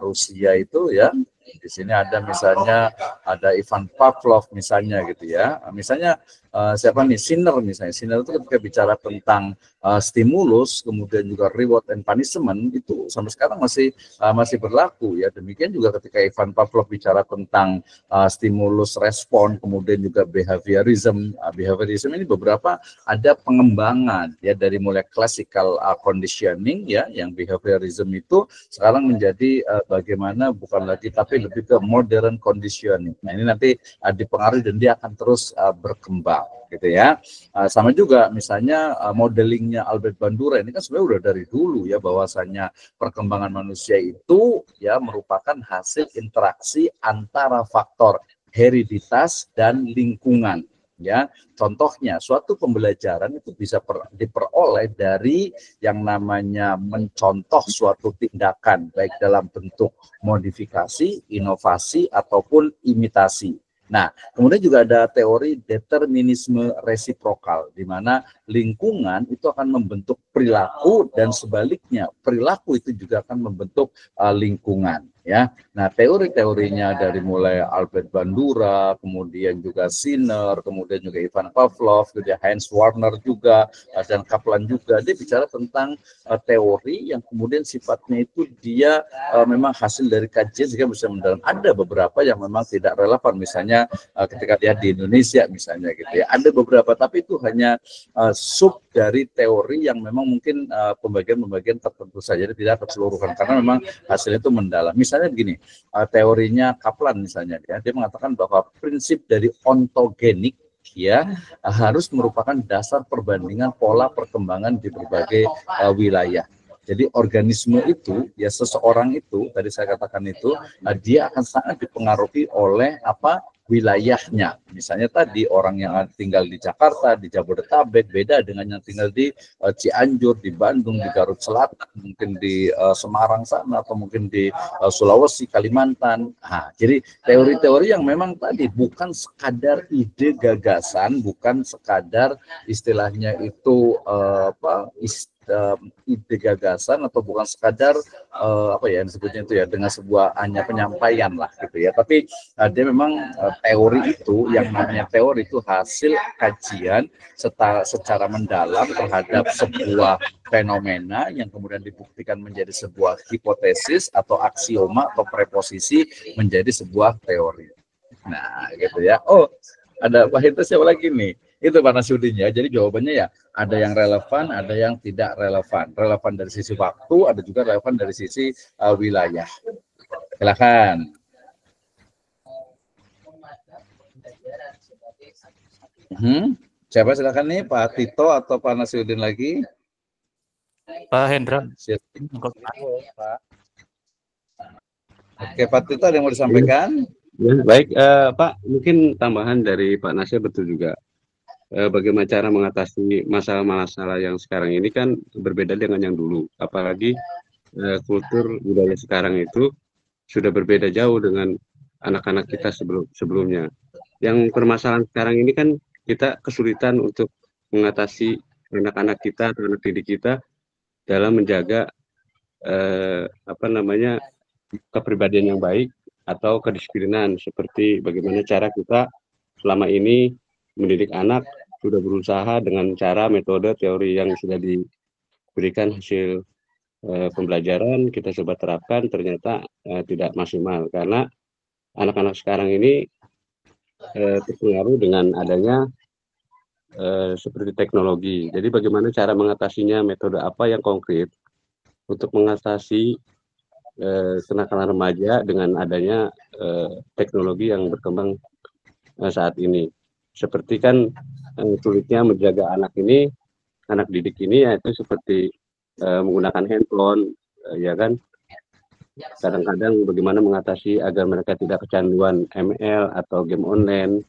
Rusia itu ya. Di sini ada misalnya ada Ivan Pavlov misalnya gitu ya. Misalnya siapa nih Sinner misalnya. Sinner itu ketika bicara tentang stimulus kemudian juga reward and punishment itu sampai sekarang masih berlaku ya. Demikian juga ketika Ivan Pavlov bicara tentang stimulus respon kemudian juga behaviorism. Behaviorism ini beberapa ada pengembangan ya dari mulai classical conditioning ya yang behaviorism itu sekarang menjadi bagaimana bukan lagi tapi lebih ke modern conditioning. Nah, ini nanti dipengaruhi dan dia akan terus berkembang gitu ya. Sama juga misalnya modelingnya Albert Bandura ini kan sebenarnya udah dari dulu ya bahwasanya perkembangan manusia itu ya merupakan hasil interaksi antara faktor hereditas dan lingkungan. Ya, contohnya suatu pembelajaran itu bisa diperoleh dari yang namanya mencontoh suatu tindakan baik dalam bentuk modifikasi, inovasi ataupun imitasi. Nah, kemudian juga ada teori determinisme resiprokal, di mana lingkungan itu akan membentuk perilaku dan sebaliknya perilaku itu juga akan membentuk lingkungan. Ya, nah teori-teorinya dari mulai Albert Bandura, kemudian juga Sinner, kemudian juga Ivan Pavlov, kemudian Heinz Warner juga, dan Kaplan juga, dia bicara tentang teori yang kemudian sifatnya itu dia memang hasil dari kajian sehingga bisa mendalam. Ada beberapa yang memang tidak relevan, misalnya ketika dia di Indonesia misalnya gitu ya, ada beberapa, tapi itu hanya sub dari teori yang memang mungkin pembagian-pembagian tertentu saja, tidak keseluruhan karena memang hasilnya itu mendalam. Misalnya begini, teorinya Kaplan misalnya, dia mengatakan bahwa prinsip dari ontogenik ya harus merupakan dasar perbandingan pola perkembangan di berbagai wilayah. Jadi organisme itu, ya seseorang itu, tadi saya katakan itu, dia akan sangat dipengaruhi oleh wilayahnya. Misalnya tadi orang yang tinggal di Jakarta, di Jabodetabek, beda dengan yang tinggal di Cianjur, di Bandung, di Garut Selatan, mungkin di Semarang sana, atau mungkin di Sulawesi, Kalimantan. Nah, jadi teori-teori yang memang tadi bukan sekadar ide gagasan, bukan sekadar istilahnya itu ide gagasan, atau bukan sekadar disebutnya itu ya dengan sebuah hanya penyampaian lah gitu ya, tapi dia memang teori itu, yang namanya teori itu hasil kajian secara mendalam terhadap sebuah fenomena yang kemudian dibuktikan menjadi sebuah hipotesis atau aksioma atau preposisi menjadi sebuah teori. Nah gitu ya. Oh, ada Pak Hinta, siapa lagi nih? Itu Pak Nasruddin ya. Jadi jawabannya ya ada yang relevan, ada yang tidak relevan. Relevan dari sisi waktu, ada juga relevan dari sisi wilayah. Silakan. Siapa silakan nih, Pak Tito atau Pak Nasruddin lagi? Pak Hendra. Oke, Pak Tito ada yang mau disampaikan? Ya, baik, Pak, mungkin tambahan dari Pak Nasir betul juga. Bagaimana cara mengatasi masalah-masalah yang sekarang ini kan berbeda dengan yang dulu. Apalagi kultur budaya sekarang itu sudah berbeda jauh dengan anak-anak kita sebelumnya. Yang permasalahan sekarang ini kan kita kesulitan untuk mengatasi anak-anak kita atau anak didik kita dalam menjaga kepribadian yang baik atau kedisiplinan, seperti bagaimana cara kita selama ini mendidik anak, sudah berusaha dengan cara metode teori yang sudah diberikan hasil pembelajaran kita coba terapkan, ternyata tidak maksimal karena anak-anak sekarang ini terpengaruh dengan adanya seperti teknologi. Jadi bagaimana cara mengatasinya, metode apa yang konkret untuk mengatasi kenakalan remaja dengan adanya teknologi yang berkembang saat ini. Seperti kan sulitnya menjaga anak didik ini yaitu seperti menggunakan handphone, ya kan. Kadang-kadang bagaimana mengatasi agar mereka tidak kecanduan ML atau game online.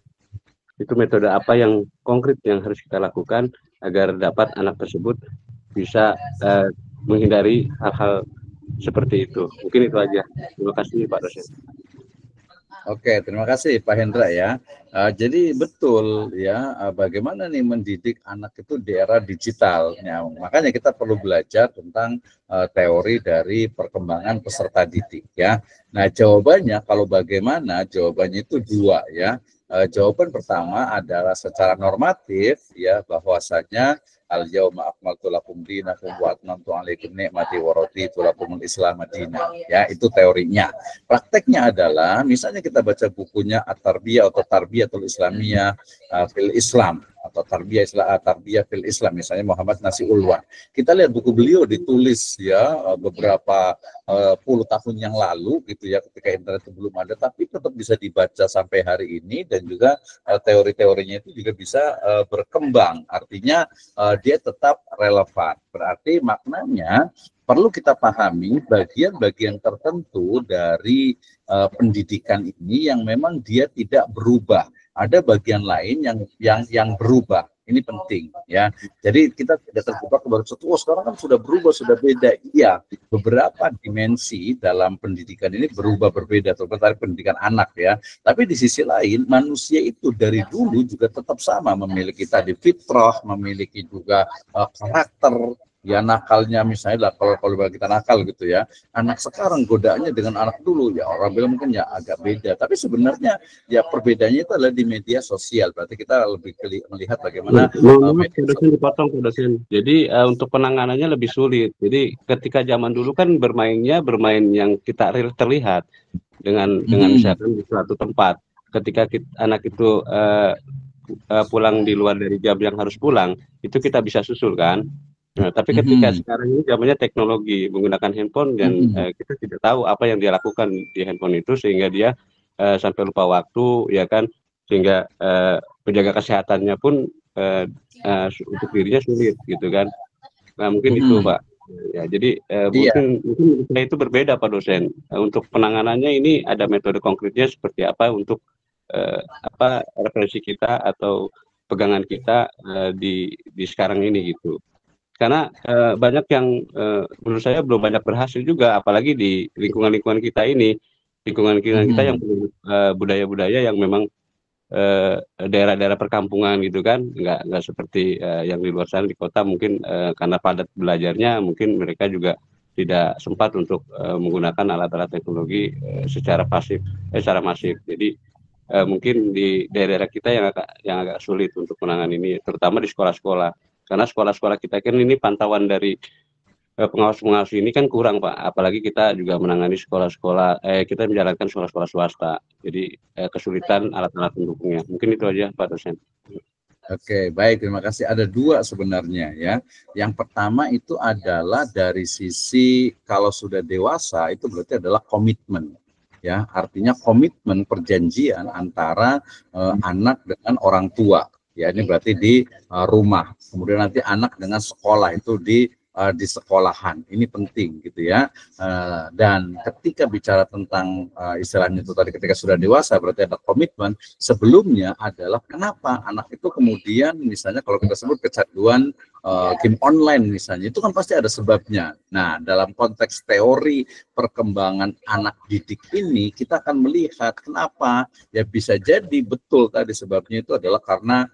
Itu metode apa yang konkret yang harus kita lakukan agar dapat anak tersebut bisa menghindari hal-hal seperti itu. Mungkin itu aja. Terima kasih Pak dosen. Oke, terima kasih Pak Hendra ya. Jadi betul ya, bagaimana nih mendidik anak itu di era digital. Ya, makanya kita perlu belajar tentang teori dari perkembangan peserta didik ya. Nah jawabannya kalau bagaimana, jawabannya itu dua ya. Jawaban pertama adalah secara normatif ya, bahwasanya al-yauma akmaltu lakum dinakum wa atmamtu alaikum ni'mati wa raditu lakumul Islam madina. Ya, itu teorinya. Prakteknya adalah misalnya kita baca bukunya At-Tarbiyah atau Tarbiyatul Islamiyah fil Islam atau Tarbiyah fil Islam, misalnya Muhammad Nasi Ulwan. Kita lihat buku beliau ditulis ya beberapa puluh tahun yang lalu gitu ya, ketika internet itu belum ada, tapi tetap bisa dibaca sampai hari ini, dan juga teori-teorinya itu juga bisa berkembang. Artinya dia tetap relevan. Berarti maknanya perlu kita pahami bagian-bagian tertentu dari pendidikan ini yang memang dia tidak berubah. ada bagian lain yang berubah. Ini penting ya. Jadi kita tidak terjebak kepada sesuatu, sekarang kan sudah berubah, sudah beda. Iya, beberapa dimensi dalam pendidikan ini berubah berbeda, terutama pendidikan anak ya. Tapi di sisi lain manusia itu dari dulu juga tetap sama, memiliki tadi fitrah, memiliki juga karakter. Ya nakalnya misalnya lah, kalau kita nakal gitu ya, anak sekarang godaannya dengan anak dulu ya orang bilang mungkin ya agak beda, tapi sebenarnya ya perbedaannya itu adalah di media sosial. Berarti kita lebih melihat bagaimana dosen dipotong dosen. Jadi untuk penanganannya lebih sulit. Jadi ketika zaman dulu kan bermain yang kita terlihat dengan misalkan di suatu tempat. Ketika anak itu pulang di luar dari jam yang harus pulang, itu kita bisa susul kan. Nah, tapi ketika sekarang ini zamannya teknologi, menggunakan handphone dan kita tidak tahu apa yang dia lakukan di handphone itu sehingga dia sampai lupa waktu ya kan, sehingga penjaga kesehatannya pun untuk dirinya sulit gitu kan. Nah mungkin itu Pak ya, jadi mungkin itu berbeda Pak dosen. Untuk penanganannya ini ada metode konkretnya seperti apa untuk referensi kita atau pegangan kita di sekarang ini gitu. Karena banyak yang menurut saya belum banyak berhasil juga, apalagi di lingkungan kita ini, lingkungan kita yang budaya-budaya yang memang daerah-daerah perkampungan gitu kan, nggak seperti yang di luar sana di kota mungkin karena padat belajarnya, mungkin mereka juga tidak sempat untuk menggunakan alat-alat teknologi secara masif. Jadi mungkin di daerah kita yang agak sulit untuk menangani ini, terutama di sekolah-sekolah. Karena sekolah-sekolah kita kan ini pantauan dari pengawas-pengawas ini kan kurang Pak, apalagi kita juga menangani sekolah-sekolah, kita menjalankan sekolah-sekolah swasta, jadi kesulitan alat-alat pendukungnya. Mungkin itu aja Pak dosen. Oke, baik, terima kasih. Ada dua sebenarnya ya. Yang pertama itu adalah dari sisi kalau sudah dewasa itu berarti adalah komitmen. Ya, artinya komitmen perjanjian antara anak dengan orang tua. Ya, ini berarti di rumah. Kemudian nanti anak dengan sekolah itu di sekolahan. Ini penting gitu ya. Dan ketika bicara tentang istilahnya itu tadi ketika sudah dewasa berarti ada komitmen. Sebelumnya adalah kenapa anak itu kemudian misalnya kalau kita sebut kecanduan game online misalnya, itu kan pasti ada sebabnya. Nah, dalam konteks teori perkembangan anak didik ini kita akan melihat kenapa ya bisa jadi betul tadi sebabnya itu adalah karena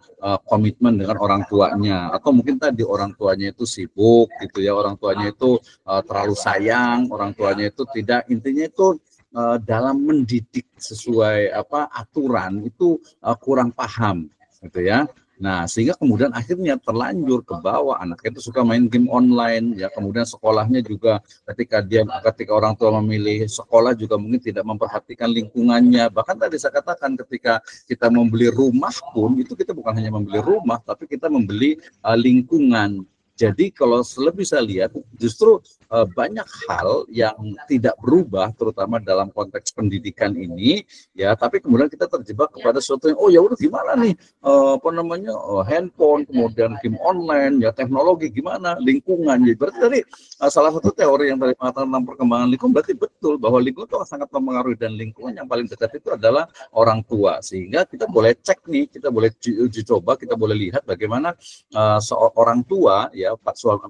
komitmen dengan orang tuanya, atau mungkin tadi orang tuanya itu sibuk gitu ya, orang tuanya itu terlalu sayang, orang tuanya itu tidak, intinya itu dalam mendidik sesuai aturan itu kurang paham gitu ya. Nah, sehingga kemudian akhirnya terlanjur ke bawah, anaknya itu suka main game online ya, kemudian sekolahnya juga ketika orang tua memilih sekolah juga mungkin tidak memperhatikan lingkungannya. Bahkan tadi saya katakan ketika kita membeli rumah pun itu kita bukan hanya membeli rumah tapi kita membeli lingkungan. Jadi kalau lebih saya lihat justru banyak hal yang tidak berubah terutama dalam konteks pendidikan ini ya, tapi kemudian kita terjebak kepada sesuatu yang ya udah gimana nih handphone, kemudian game online ya, teknologi gimana, lingkungan. Jadi berarti tadi salah satu teori yang tadi mengatakan tentang perkembangan lingkungan berarti betul bahwa lingkungan itu sangat mempengaruhi, dan lingkungan yang paling dekat itu adalah orang tua. Sehingga kita boleh cek nih, kita boleh uji coba, kita boleh lihat bagaimana seorang tua ya,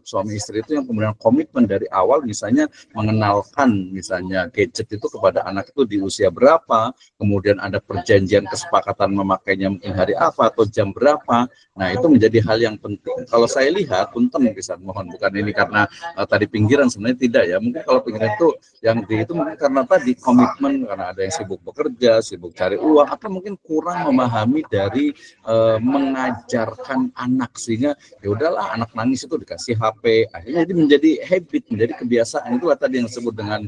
suami istri itu yang kemudian komitmen dari awal, misalnya mengenalkan misalnya gadget itu kepada anak itu di usia berapa, kemudian ada perjanjian kesepakatan memakainya mungkin hari apa atau jam berapa. Nah, itu menjadi hal yang penting. Kalau saya lihat, punten bisa mohon, bukan ini karena tadi pinggiran, sebenarnya tidak ya. Mungkin kalau pinggiran itu yang itu mungkin karena tadi komitmen, karena ada yang sibuk bekerja, sibuk cari uang, atau mungkin kurang memahami dari mengajarkan anak, sehingga ya udahlah anak nangis itu dikasih HP, akhirnya jadi menjadi habit, menjadi kebiasaan. Itulah tadi yang disebut dengan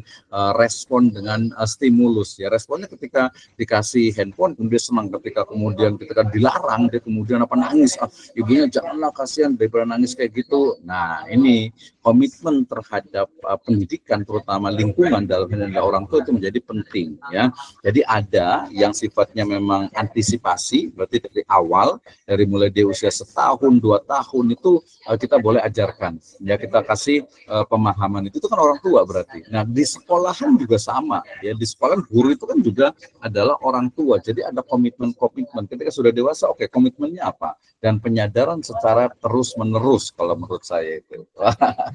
respon dengan stimulus ya. Responnya ketika dikasih handphone kemudian senang, ketika kemudian dilarang dia kemudian nangis, ibunya janganlah, kasihan daripada nangis kayak gitu. Nah, ini komitmen terhadap pendidikan terutama lingkungan dalam orang tua itu menjadi penting ya. Jadi ada yang sifatnya memang antisipasi, berarti dari awal, dari mulai di usia 1 tahun 2 tahun itu kita boleh boleh ajarkan. Ya kita kasih pemahaman itu kan orang tua berarti. Nah di sekolahan juga sama ya, di sekolah guru itu kan juga adalah orang tua. Jadi ada komitmen. Ketika sudah dewasa, oke, komitmennya apa? Dan penyadaran secara terus menerus kalau menurut saya itu.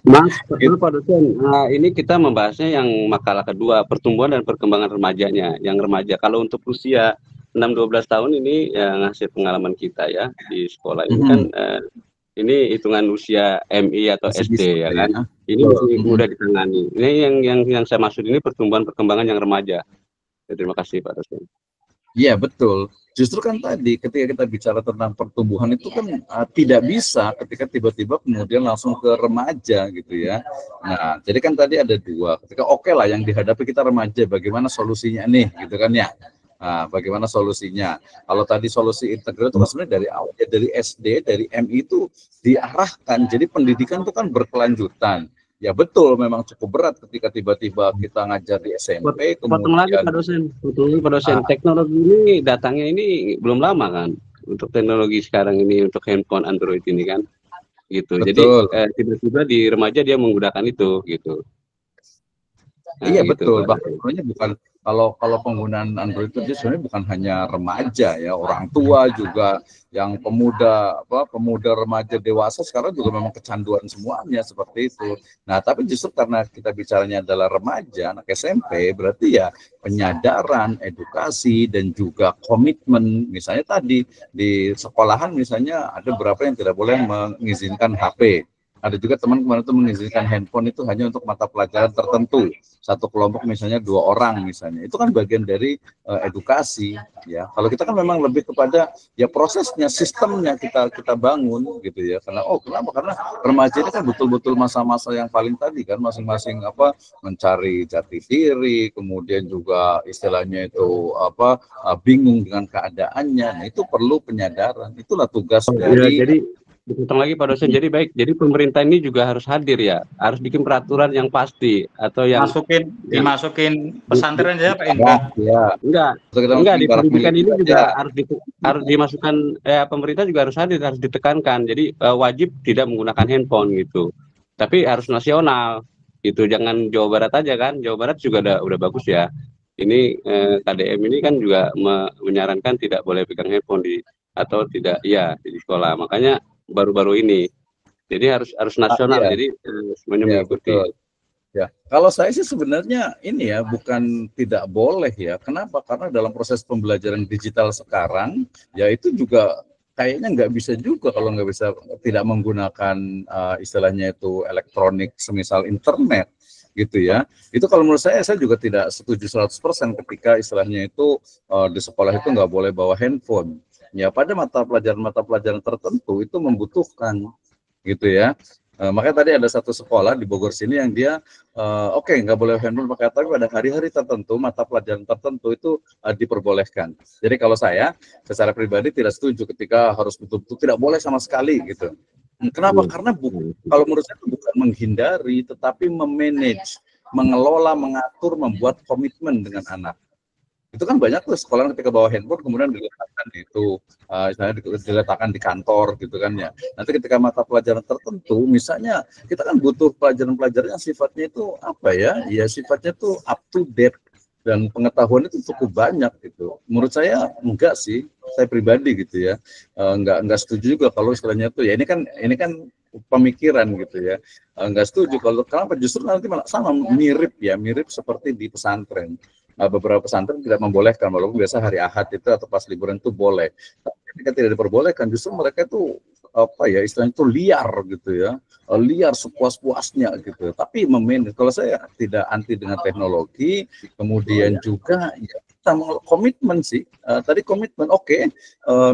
Mas, betul Pak dosen. Nah, ini kita membahasnya yang makalah kedua, pertumbuhan dan perkembangan remajanya. Yang remaja, kalau untuk usia 6-12 tahun ini ya, ngasih pengalaman kita ya di sekolah ini kan ini hitungan usia MI atau SD ya kan. Ini masih mudah ditangani. Ini yang saya maksud ini pertumbuhan perkembangan yang remaja. Ya, terima kasih Pak dosen. Iya betul. Justru kan tadi ketika kita bicara tentang pertumbuhan itu kan tidak bisa ketika tiba-tiba kemudian langsung ke remaja gitu ya. Nah, jadi kan tadi ada dua. Ketika oke lah yang dihadapi kita remaja, bagaimana solusinya nih gitu kan ya. Nah, bagaimana solusinya? Kalau tadi solusi integral itu kan sebenarnya dari awal, ya, dari SD, dari MI itu diarahkan. Jadi pendidikan itu kan berkelanjutan. Ya betul, memang cukup berat ketika tiba-tiba kita ngajar di SMP. Potong lagi Pak dosen, teknologi ini datangnya ini belum lama kan? Untuk teknologi sekarang ini, untuk handphone Android ini kan, gitu. Betul. Jadi tiba-tiba di remaja dia menggunakan itu, gitu. Nah, iya gitu, betul, bahkan sebenarnya bukan kalau penggunaan Android itu sebenarnya bukan hanya remaja ya, orang tua juga, yang pemuda remaja dewasa sekarang juga memang kecanduan semuanya seperti itu. Nah tapi justru karena kita bicaranya adalah remaja, anak SMP, berarti ya penyadaran, edukasi dan juga komitmen. Misalnya tadi di sekolahan misalnya ada beberapa yang tidak boleh mengizinkan HP. Ada juga teman kemarin itu mengizinkan handphone itu hanya untuk mata pelajaran tertentu. Satu kelompok misalnya 2 orang misalnya. Itu kan bagian dari edukasi ya. Kalau kita kan memang lebih kepada ya prosesnya, sistemnya kita bangun gitu ya. Kenapa? Karena remaja ini kan betul-betul masa-masa yang paling tadi kan masing-masing mencari jati diri, kemudian juga istilahnya itu bingung dengan keadaannya. Nah, itu perlu penyadaran. Itulah tugas dari jadi dipotong lagi Pak dosen, jadi baik. Jadi pemerintah ini juga harus hadir ya, harus bikin peraturan yang pasti atau yang dimasukin pesantren aja Pak Indra. Ya, enggak di pendidikan ini juga harus dimasukkan pemerintah juga harus hadir, harus ditekankan. Jadi wajib tidak menggunakan handphone gitu. Tapi harus nasional gitu, jangan Jawa Barat aja kan. Jawa Barat juga udah bagus ya. Ini KDM ini kan juga menyarankan tidak boleh pegang handphone di sekolah. Makanya baru-baru ini, jadi harus nasional, jadi semuanya mengikuti. Ya, kalau saya sih sebenarnya ini ya bukan tidak boleh ya. Kenapa? Karena dalam proses pembelajaran digital sekarang, ya itu juga kayaknya nggak bisa juga kalau nggak bisa tidak menggunakan istilahnya itu elektronik, semisal internet gitu ya. Itu kalau menurut saya juga tidak setuju 100% ketika istilahnya itu di sekolah itu nggak boleh bawa handphone. Ya pada mata pelajaran tertentu itu membutuhkan gitu ya. Makanya tadi ada satu sekolah di Bogor sini yang dia nggak boleh handphone pakai, tapi pada hari-hari tertentu mata pelajaran tertentu itu diperbolehkan. Jadi kalau saya secara pribadi tidak setuju ketika harus betul-betul tidak boleh sama sekali gitu. Kenapa? Karena kalau menurut saya itu bukan menghindari, tetapi memanage, mengelola, mengatur, membuat komitmen dengan anak. Itu kan banyak tuh sekolah ketika bawa handphone kemudian diletakkan itu misalnya diletakkan di kantor gitu kan ya. Nanti ketika mata pelajaran tertentu misalnya kita kan butuh pelajaran-pelajaran yang sifatnya itu ya sifatnya tuh up to date dan pengetahuan itu cukup banyak gitu. Menurut saya enggak sih, saya pribadi gitu ya. Enggak setuju juga kalau istilahnya tuh ya ini kan pemikiran gitu ya. Enggak setuju kalau kenapa justru nanti malah sama mirip seperti di pesantren. Beberapa pesantren tidak membolehkan, walaupun biasa hari Ahad itu atau pas liburan itu boleh. Tapi ketika tidak diperbolehkan, justru mereka itu istilahnya itu liar gitu ya, liar sepuas-puasnya gitu. Tapi kalau saya tidak anti dengan teknologi, kemudian juga ya, kita komitmen sih. Tadi komitmen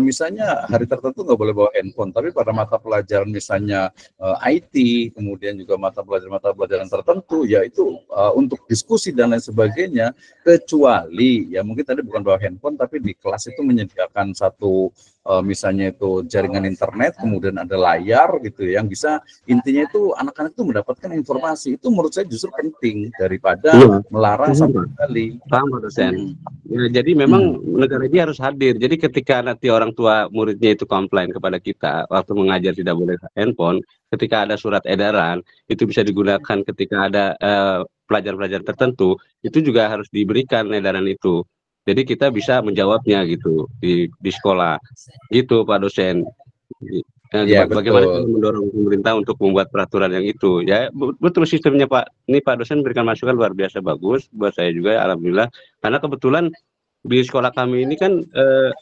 misalnya hari tertentu nggak boleh bawa handphone, tapi pada mata pelajaran misalnya IT, kemudian juga mata pelajaran tertentu, ya itu untuk diskusi dan lain sebagainya. Kecuali ya mungkin tadi bukan bawa handphone, tapi di kelas itu menyediakan satu misalnya itu jaringan internet, kemudian ada layar gitu ya, yang bisa intinya itu anak-anak itu mendapatkan informasi. Itu menurut saya justru penting daripada melarang sama sekali. Paham Pak dosen. Ya, jadi memang negara ini harus hadir. Jadi ketika nanti orang tua muridnya itu komplain kepada kita waktu mengajar tidak boleh handphone, ketika ada surat edaran itu bisa digunakan ketika ada pelajar-pelajar tertentu, itu juga harus diberikan edaran itu. Jadi kita bisa menjawabnya gitu di sekolah, gitu Pak dosen. Iya, Bagaimana betul. cara mendorong pemerintah untuk membuat peraturan yang itu? Ya betul sistemnya Pak. Ini Pak dosen berikan masukan luar biasa bagus buat saya juga, alhamdulillah. Karena kebetulan di sekolah kami ini kan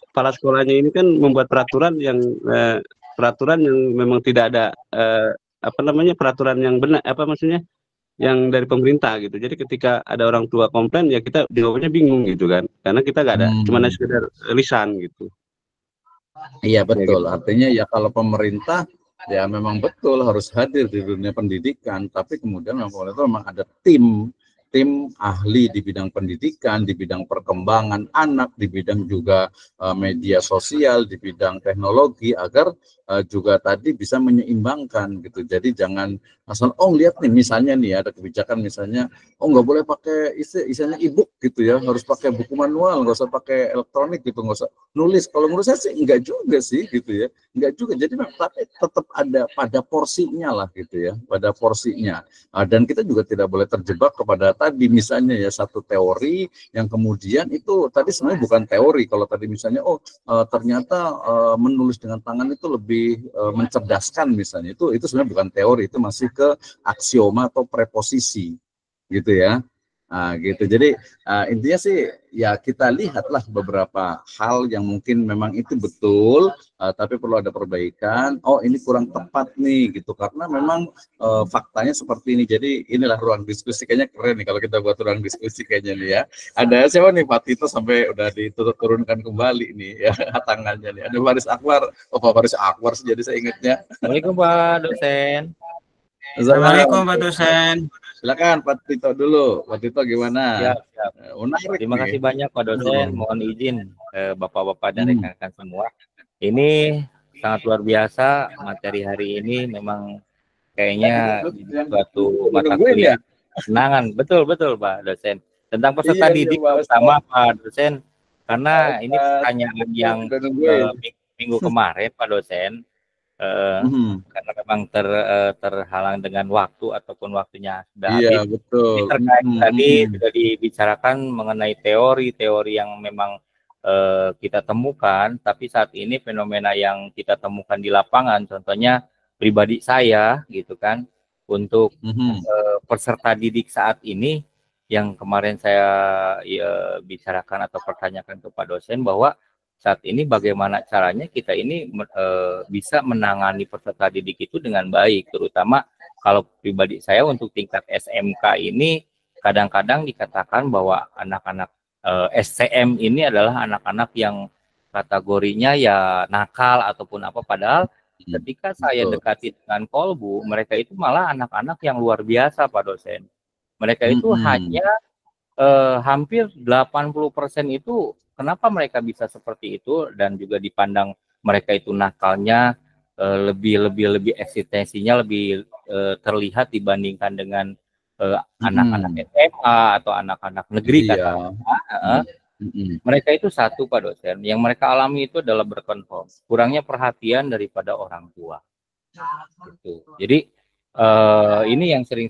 kepala sekolahnya ini kan membuat peraturan yang memang tidak ada peraturan yang benar, maksudnya yang dari pemerintah gitu. Jadi ketika ada orang tua komplain ya kita jawabnya bingung gitu kan, karena kita nggak ada, cuma sekedar lisan gitu. Iya betul, gitu. artinya ya kalau pemerintah ya memang betul harus hadir di dunia pendidikan, tapi kemudian memang ada tim ahli di bidang pendidikan, di bidang perkembangan anak, di bidang juga media sosial, di bidang teknologi, agar juga tadi bisa menyeimbangkan gitu. Jadi jangan asal lihat nih misalnya nih ada kebijakan misalnya nggak boleh pakai isinya e-book gitu ya, harus pakai buku manual, nggak usah pakai elektronik gitu, nggak usah nulis. Kalau menurut saya sih enggak juga sih gitu ya, enggak juga. Jadi tapi tetap ada pada porsinya lah gitu ya, pada porsinya. Dan kita juga tidak boleh terjebak kepada tadi misalnya ya satu teori yang kemudian itu tadi sebenarnya bukan teori. Kalau tadi misalnya ternyata menulis dengan tangan itu lebih mencerdaskan misalnya, itu sebenarnya bukan teori, itu masih ke aksioma atau preposisi gitu ya. Nah, gitu. Jadi intinya sih ya kita lihatlah beberapa hal yang mungkin memang itu betul, tapi perlu ada perbaikan. Ini kurang tepat nih gitu, karena memang faktanya seperti ini. Jadi inilah ruang diskusi, kayaknya keren nih kalau kita buat ruang diskusi kayaknya nih ya. Ada siapa nih Pak Tito sampai udah diturunkan kembali nih ya tangannya nih. Ada Faris Akbar. Pak Faris Akbar sih jadi saya ingatnya. Assalamualaikum Pak dosen. Assalamualaikum Pak dosen. Silakan Pak Tito dulu. Pak Tito gimana? Siap. Menarik Terima nih. kasih banyak Pak dosen. Mohon izin Bapak-bapak dan rekan-rekan semua. Ini sangat luar biasa materi hari ini, memang kayaknya suatu mata kuliah kenangan. Betul Pak dosen. Tentang peserta didik terutama Pak dosen, karena ini pertanyaan yang minggu kemarin Pak dosen. Karena memang terhalang dengan waktu ataupun waktunya sudah habis. Iya, betul. Ini terkait tadi sudah dibicarakan mengenai teori-teori yang memang kita temukan, tapi saat ini fenomena yang kita temukan di lapangan, contohnya pribadi saya gitu kan, untuk peserta didik saat ini yang kemarin saya bicarakan atau pertanyakan ke Pak dosen, bahwa saat ini bagaimana caranya kita ini bisa menangani peserta didik itu dengan baik, terutama kalau pribadi saya untuk tingkat SMK ini kadang-kadang dikatakan bahwa anak-anak SCM ini adalah anak-anak yang kategorinya ya nakal ataupun apa, padahal ketika saya dekati dengan kolbu, mereka itu malah anak-anak yang luar biasa Pak dosen. Mereka itu hanya hampir 80% itu, kenapa mereka bisa seperti itu, dan juga dipandang mereka itu nakalnya lebih eksistensinya lebih terlihat dibandingkan dengan anak-anak SMA atau anak-anak negeri katakanlah. Mereka itu satu Pak dosen, yang mereka alami itu adalah berkonflik, kurangnya perhatian daripada orang tua. Gitu. Jadi ini yang sering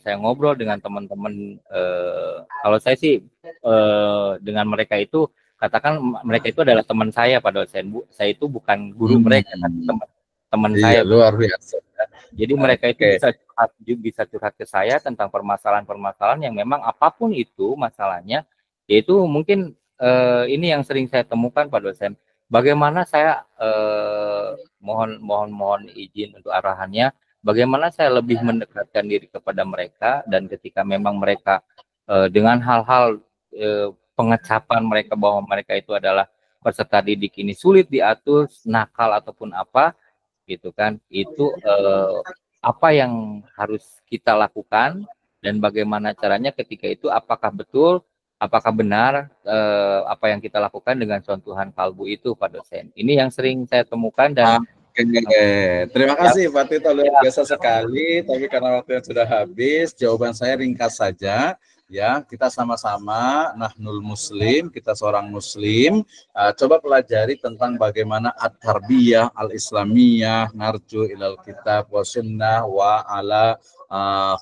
saya ngobrol dengan teman-teman. Kalau saya sih dengan mereka itu, katakan mereka itu adalah teman saya Pak dosen. Saya itu bukan guru mereka, tapi teman saya. Luar biasa. Jadi mereka itu bisa curhat ke saya tentang permasalahan-permasalahan yang memang apapun itu masalahnya, yaitu mungkin ini yang sering saya temukan Pak dosen. Bagaimana saya mohon izin untuk arahannya. Bagaimana saya lebih mendekatkan diri kepada mereka, dan ketika memang mereka dengan hal-hal pengecapan mereka bahwa mereka itu adalah peserta didik ini sulit diatur, nakal ataupun apa gitu kan, itu apa yang harus kita lakukan dan bagaimana caranya ketika itu, apakah benar apa yang kita lakukan dengan sentuhan kalbu itu Pak dosen. Ini yang sering saya temukan dan terima kasih Pak Tito, luar biasa sekali. Tapi karena waktunya sudah habis, jawaban saya ringkas saja. ya, kita sama-sama nahnul muslim, kita seorang muslim, coba pelajari tentang bagaimana at-tarbiyah al-islamiyah narju ilal kitab wa sunnah wa ala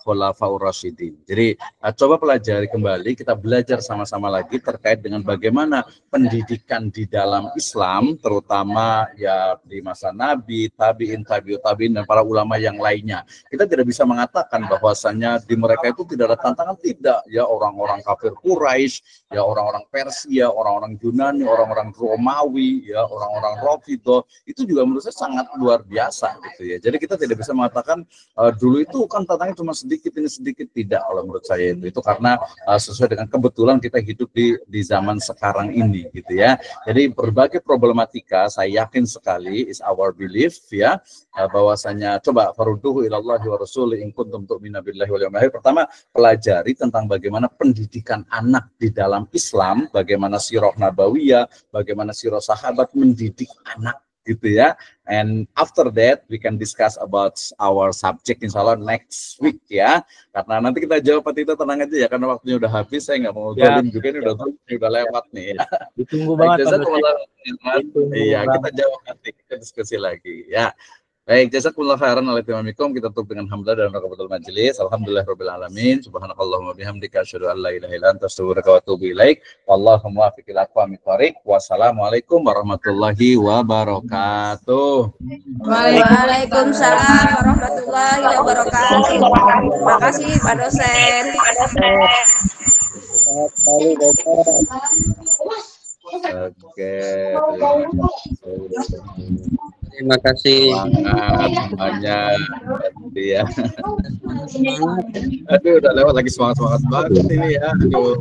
khulafaur rasyidin. Jadi coba pelajari kembali, kita belajar sama-sama lagi terkait dengan bagaimana pendidikan di dalam Islam, terutama ya di masa Nabi, tabi'in, tabi'ut tabi'in, dan para ulama yang lainnya. Kita tidak bisa mengatakan bahwasanya di mereka itu tidak ada tantangan, tidak. Ya, orang-orang kafir Quraisy, ya orang-orang Persia, orang-orang Yunani, orang-orang Romawi, ya orang-orang Rafidhah, itu juga menurut saya sangat luar biasa gitu ya. Jadi kita tidak bisa mengatakan dulu itu kan tantangannya cuma sedikit, ini sedikit, tidak. Kalau menurut saya itu karena sesuai dengan kebetulan kita hidup di zaman sekarang ini gitu ya. Jadi berbagai problematika saya yakin sekali is our belief ya, bahwasanya coba farudduhu ilallahi wa rasuli in kuntum tu'minu billahi wal yawmil akhir. Pertama, pelajari tentang bagaimana pendidikan anak di dalam Islam, bagaimana sirah nabawiyah, bagaimana sirah sahabat mendidik anak gitu ya. And after that we can discuss about our subject insyaallah next week ya. Karena nanti kita jawab itu, tenang aja ya, karena waktunya udah habis, saya nggak mau zalim juga, ini udah lewat nih ya. Ditunggu banget. Iya, kita jawab nanti, kita diskusi lagi ya. Baik, jazakumullah khairan oleh timamikum. Kita tutup dengan hamdalah dan rakabatul majelis. Alhamdulillahirabbil alamin. Subhanakallahumma bihamdika asyhadu an la ilaha illa anta astaghfiruka wa atubu ilaik. Wallahu muwaffiq ila aqwamit thoriq. Wassalamualaikum warahmatullahi wabarakatuh. Waalaikumsalam warahmatullahi wabarakatuh. Terima kasih Pak dosen. Oke, Terima kasih. Semangat semuanya. Ya. Aduh, udah lewat lagi, semangat banget ini ya. Aduh.